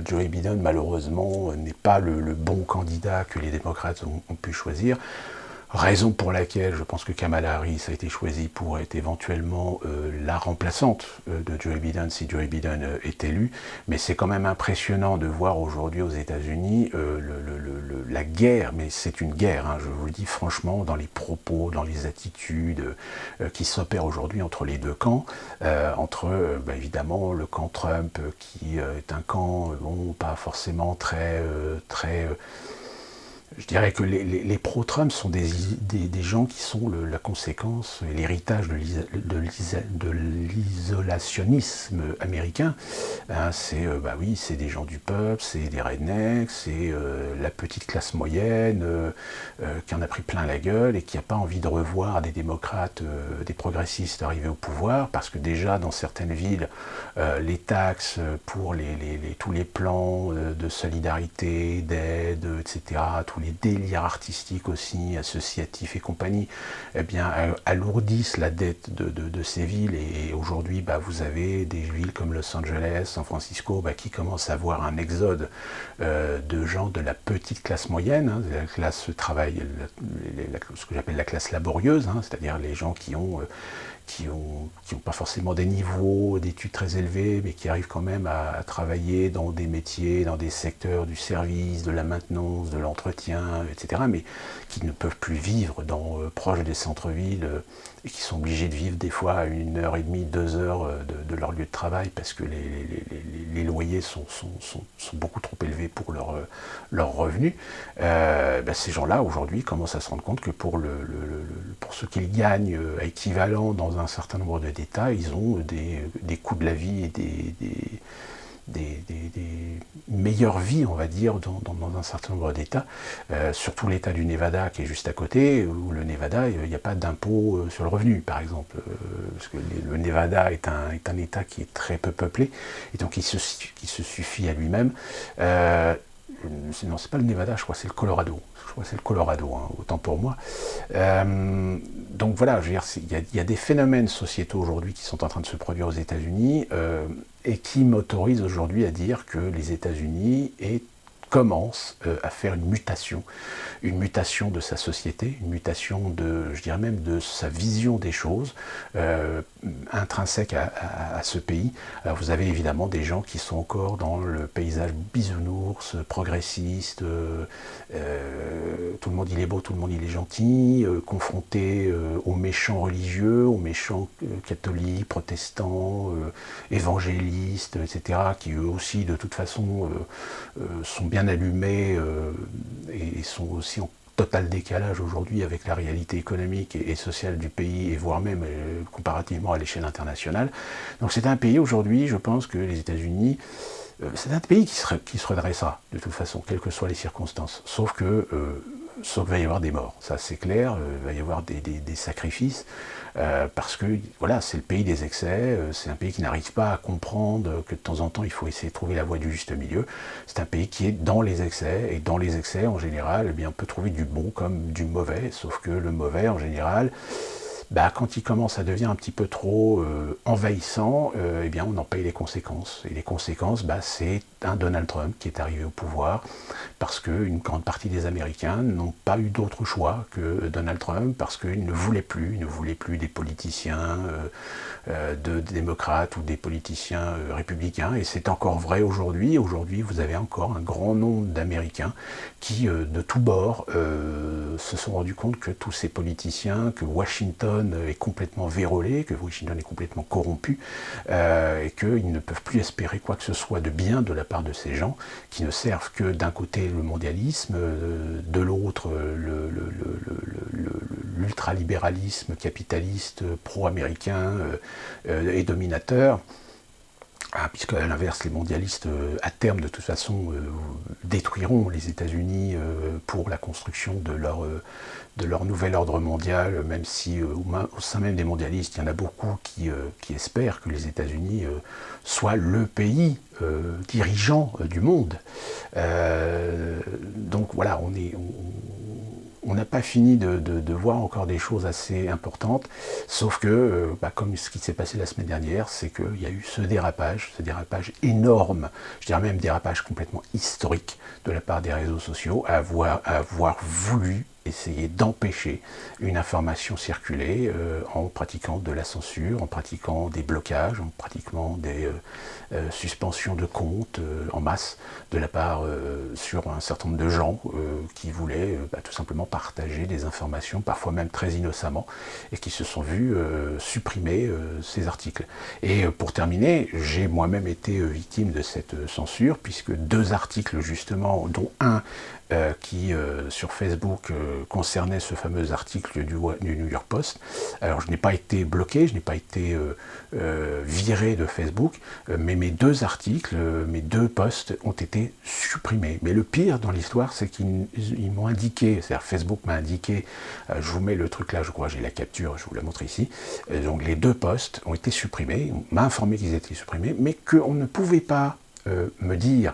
Joe Biden malheureusement n'est pas le bon candidat que les démocrates ont pu choisir. Raison pour laquelle je pense que Kamala Harris a été choisie pour être éventuellement la remplaçante de Joe Biden si Joe Biden est élu. Mais c'est quand même impressionnant de voir aujourd'hui aux États-Unis la guerre, mais c'est une guerre, je vous le dis franchement, dans les propos, dans les attitudes qui s'opèrent aujourd'hui entre les deux camps, entre évidemment le camp Trump qui est un camp pas forcément très je dirais que les pro-Trump sont des gens qui sont la conséquence, l'héritage de l'isolationnisme américain. C'est des gens du peuple, c'est des rednecks, c'est la petite classe moyenne qui en a pris plein la gueule et qui n'a pas envie de revoir des démocrates, des progressistes arriver au pouvoir, parce que déjà dans certaines villes, les taxes pour tous les plans de solidarité, d'aide, etc., tous les délires artistiques aussi, associatifs et compagnie, alourdissent la dette de ces villes. Et aujourd'hui, vous avez des villes comme Los Angeles, San Francisco, qui commencent à voir un exode de gens de la petite classe moyenne, de la classe travail, ce que j'appelle la classe laborieuse, c'est-à-dire les gens qui ont pas forcément des niveaux d'études très élevés, mais qui arrivent quand même à travailler dans des métiers, dans des secteurs du service, de la maintenance, de l'entretien, etc., mais qui ne peuvent plus vivre proche des centres-villes et qui sont obligés de vivre des fois à 1h30, 2 heures de leur lieu de travail parce que les loyers sont beaucoup trop élevés pour leurs revenus. Ces gens-là, aujourd'hui, commencent à se rendre compte que pour ce qu'ils gagnent équivalent dans un certain nombre d'États, ils ont des coûts de la vie et des meilleures vies, on va dire, dans un certain nombre d'États, surtout l'État du Nevada qui est juste à côté, où le Nevada, il n'y a pas d'impôt sur le revenu, par exemple, parce que le Nevada est un État qui est très peu peuplé, et donc il se suffit à lui-même. Non, c'est pas le Nevada, je crois que c'est le Colorado. Autant pour moi. Donc voilà, je veux dire, il y a des phénomènes sociétaux aujourd'hui qui sont en train de se produire aux États-Unis et qui m'autorisent aujourd'hui à dire que les États-Unis commencent à faire une mutation de sa société, une mutation je dirais même de sa vision des choses, intrinsèque à ce pays. Alors vous avez évidemment des gens qui sont encore dans le paysage bisounours, progressiste, tout le monde il est beau, tout le monde il est gentil, confronté aux méchants religieux, aux méchants catholiques, protestants, évangélistes, etc., qui eux aussi de toute façon sont bien allumés et sont aussi en total décalage aujourd'hui avec la réalité économique et sociale du pays, et voire même comparativement à l'échelle internationale. Donc c'est un pays aujourd'hui, je pense que les États-Unis, c'est un pays qui se redressera de toute façon, quelles que soient les circonstances, sauf qu'il va y avoir des morts, ça c'est clair, il va y avoir des sacrifices, parce que voilà, c'est le pays des excès, c'est un pays qui n'arrive pas à comprendre que de temps en temps il faut essayer de trouver la voie du juste milieu. C'est un pays qui est dans les excès, et dans les excès en général, on peut trouver du bon comme du mauvais, sauf que le mauvais en général, quand il commence à devenir un petit peu trop envahissant, on en paye les conséquences. Et les conséquences, c'est un Donald Trump qui est arrivé au pouvoir parce qu'une grande partie des Américains n'ont pas eu d'autre choix que Donald Trump, parce qu'ils ne voulaient plus des politiciens de démocrates ou des politiciens républicains. Et c'est encore vrai aujourd'hui. Aujourd'hui, vous avez encore un grand nombre d'Américains qui, de tous bords, se sont rendus compte que tous ces politiciens, que Washington est complètement vérolé, que Washington est complètement corrompu, et qu'ils ne peuvent plus espérer quoi que ce soit de bien de la part de ces gens, qui ne servent que d'un côté le mondialisme, de l'autre l'ultralibéralisme capitaliste pro-américain et dominateur. puisque à l'inverse, les mondialistes, à terme, de toute façon, détruiront les États-Unis pour la construction de leur nouvel ordre mondial, même si au sein même des mondialistes, il y en a beaucoup qui espèrent que les États-Unis soient le pays dirigeant du monde. Donc voilà, on n'a pas fini de voir encore des choses assez importantes, sauf que, comme ce qui s'est passé la semaine dernière, c'est qu'il y a eu ce dérapage énorme, je dirais même dérapage complètement historique de la part des réseaux sociaux, à avoir voulu essayer d'empêcher une information circuler en pratiquant de la censure, en pratiquant des blocages, en pratiquant des suspensions de comptes en masse de la part sur un certain nombre de gens qui voulaient tout simplement partager des informations, parfois même très innocemment, et qui se sont vus supprimer ces articles. Et pour terminer, j'ai moi-même été victime de cette censure, puisque 2 articles justement, dont un qui sur Facebook concernait ce fameux article du New York Post. Alors je n'ai pas été bloqué, je n'ai pas été viré de Facebook, mais mes 2 articles, mes 2 posts ont été supprimés. Mais le pire dans l'histoire, c'est qu'ils m'ont indiqué, c'est-à-dire Facebook m'a indiqué, je vous mets le truc là, je crois, j'ai la capture, je vous la montre ici, donc les 2 posts ont été supprimés, on m'a informé qu'ils étaient supprimés, mais qu'on ne pouvait pas me dire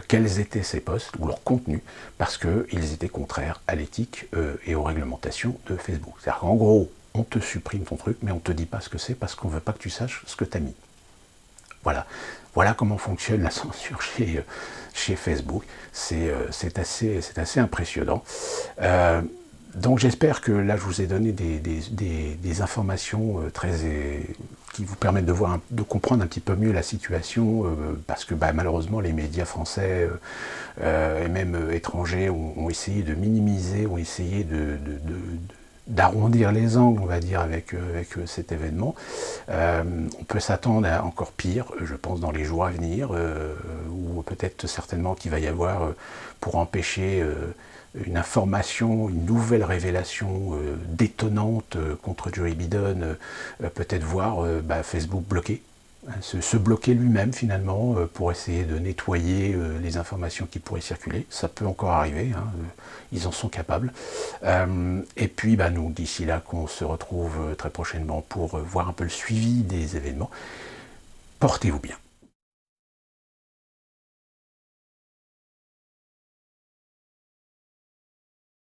quels étaient ces posts ou leur contenu, parce qu'ils étaient contraires à l'éthique et aux réglementations de Facebook. C'est-à-dire qu'en gros, on te supprime ton truc, mais on ne te dit pas ce que c'est, parce qu'on ne veut pas que tu saches ce que tu as mis. Voilà. Voilà comment fonctionne la censure chez Facebook. C'est assez impressionnant. Donc j'espère que là je vous ai donné des informations qui vous permettent de comprendre un petit peu mieux la situation, parce que malheureusement les médias français et même étrangers ont essayé de minimiser, ont essayé d'arrondir les angles, on va dire, avec cet événement. On peut s'attendre à encore pire, je pense, dans les jours à venir, ou peut-être certainement qu'il va y avoir, pour empêcher une information, une nouvelle révélation détonnante contre Joe Biden, peut-être voir Facebook bloqué, se bloquer lui-même finalement pour essayer de nettoyer les informations qui pourraient circuler. Ça peut encore arriver, hein, ils en sont capables. Et puis nous, d'ici là, qu'on se retrouve très prochainement pour voir un peu le suivi des événements. Portez-vous bien.